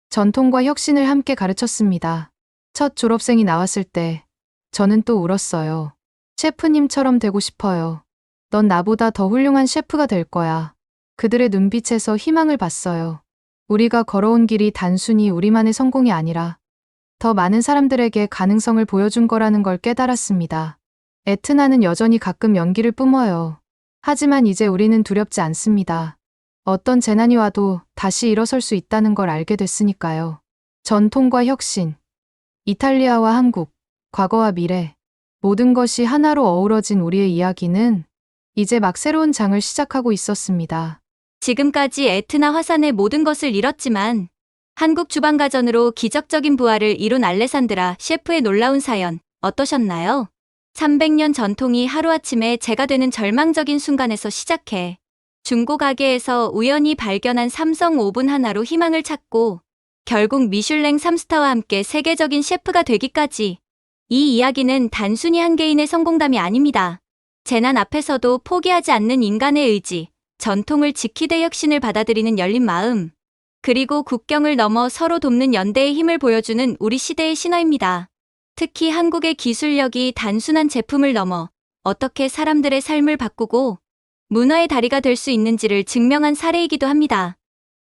전통과 혁신을 함께 가르쳤습니다. 첫 졸업생이 나왔을 때 저는 또 울었어요. 셰프님처럼 되고 싶어요. 넌 나보다 더 훌륭한 셰프가 될 거야. 그들의 눈빛에서 희망을 봤어요. 우리가 걸어온 길이 단순히 우리만의 성공이 아니라 더 많은 사람들에게 가능성을 보여준 거라는 걸 깨달았습니다. 에트나는 여전히 가끔 연기를 뿜어요. 하지만 이제 우리는 두렵지 않습니다. 어떤 재난이 와도 다시 일어설 수 있다는 걸 알게 됐으니까요. 전통과 혁신, 이탈리아와 한국, 과거와 미래. 모든 것이 하나로 어우러진 우리의 이야기는 이제 막 새로운 장을 시작하고 있었습니다. 지금까지 에트나 화산의 모든 것을 잃었지만 한국 주방가전으로 기적적인 부활을 이룬 알레산드라 셰프의 놀라운 사연 어떠셨나요? 300년 전통이 하루아침에 재가 되는 절망적인 순간에서 시작해 중고 가게에서 우연히 발견한 삼성 오븐 하나로 희망을 찾고 결국 미슐랭 3스타와 함께 세계적인 셰프가 되기까지, 이 이야기는 단순히 한 개인의 성공담이 아닙니다. 재난 앞에서도 포기하지 않는 인간의 의지, 전통을 지키되 혁신을 받아들이는 열린 마음, 그리고 국경을 넘어 서로 돕는 연대의 힘을 보여주는 우리 시대의 신화입니다. 특히 한국의 기술력이 단순한 제품을 넘어 어떻게 사람들의 삶을 바꾸고 문화의 다리가 될 수 있는지를 증명한 사례이기도 합니다.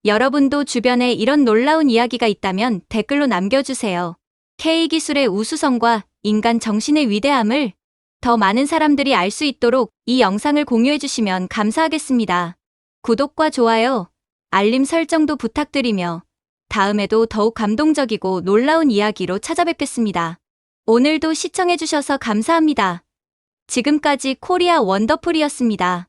여러분도 주변에 이런 놀라운 이야기가 있다면 댓글로 남겨주세요. K기술의 우수성과 인간 정신의 위대함을 더 많은 사람들이 알 수 있도록 이 영상을 공유해주시면 감사하겠습니다. 구독과 좋아요, 알림 설정도 부탁드리며 다음에도 더욱 감동적이고 놀라운 이야기로 찾아뵙겠습니다. 오늘도 시청해주셔서 감사합니다. 지금까지 코리아 원더풀이었습니다.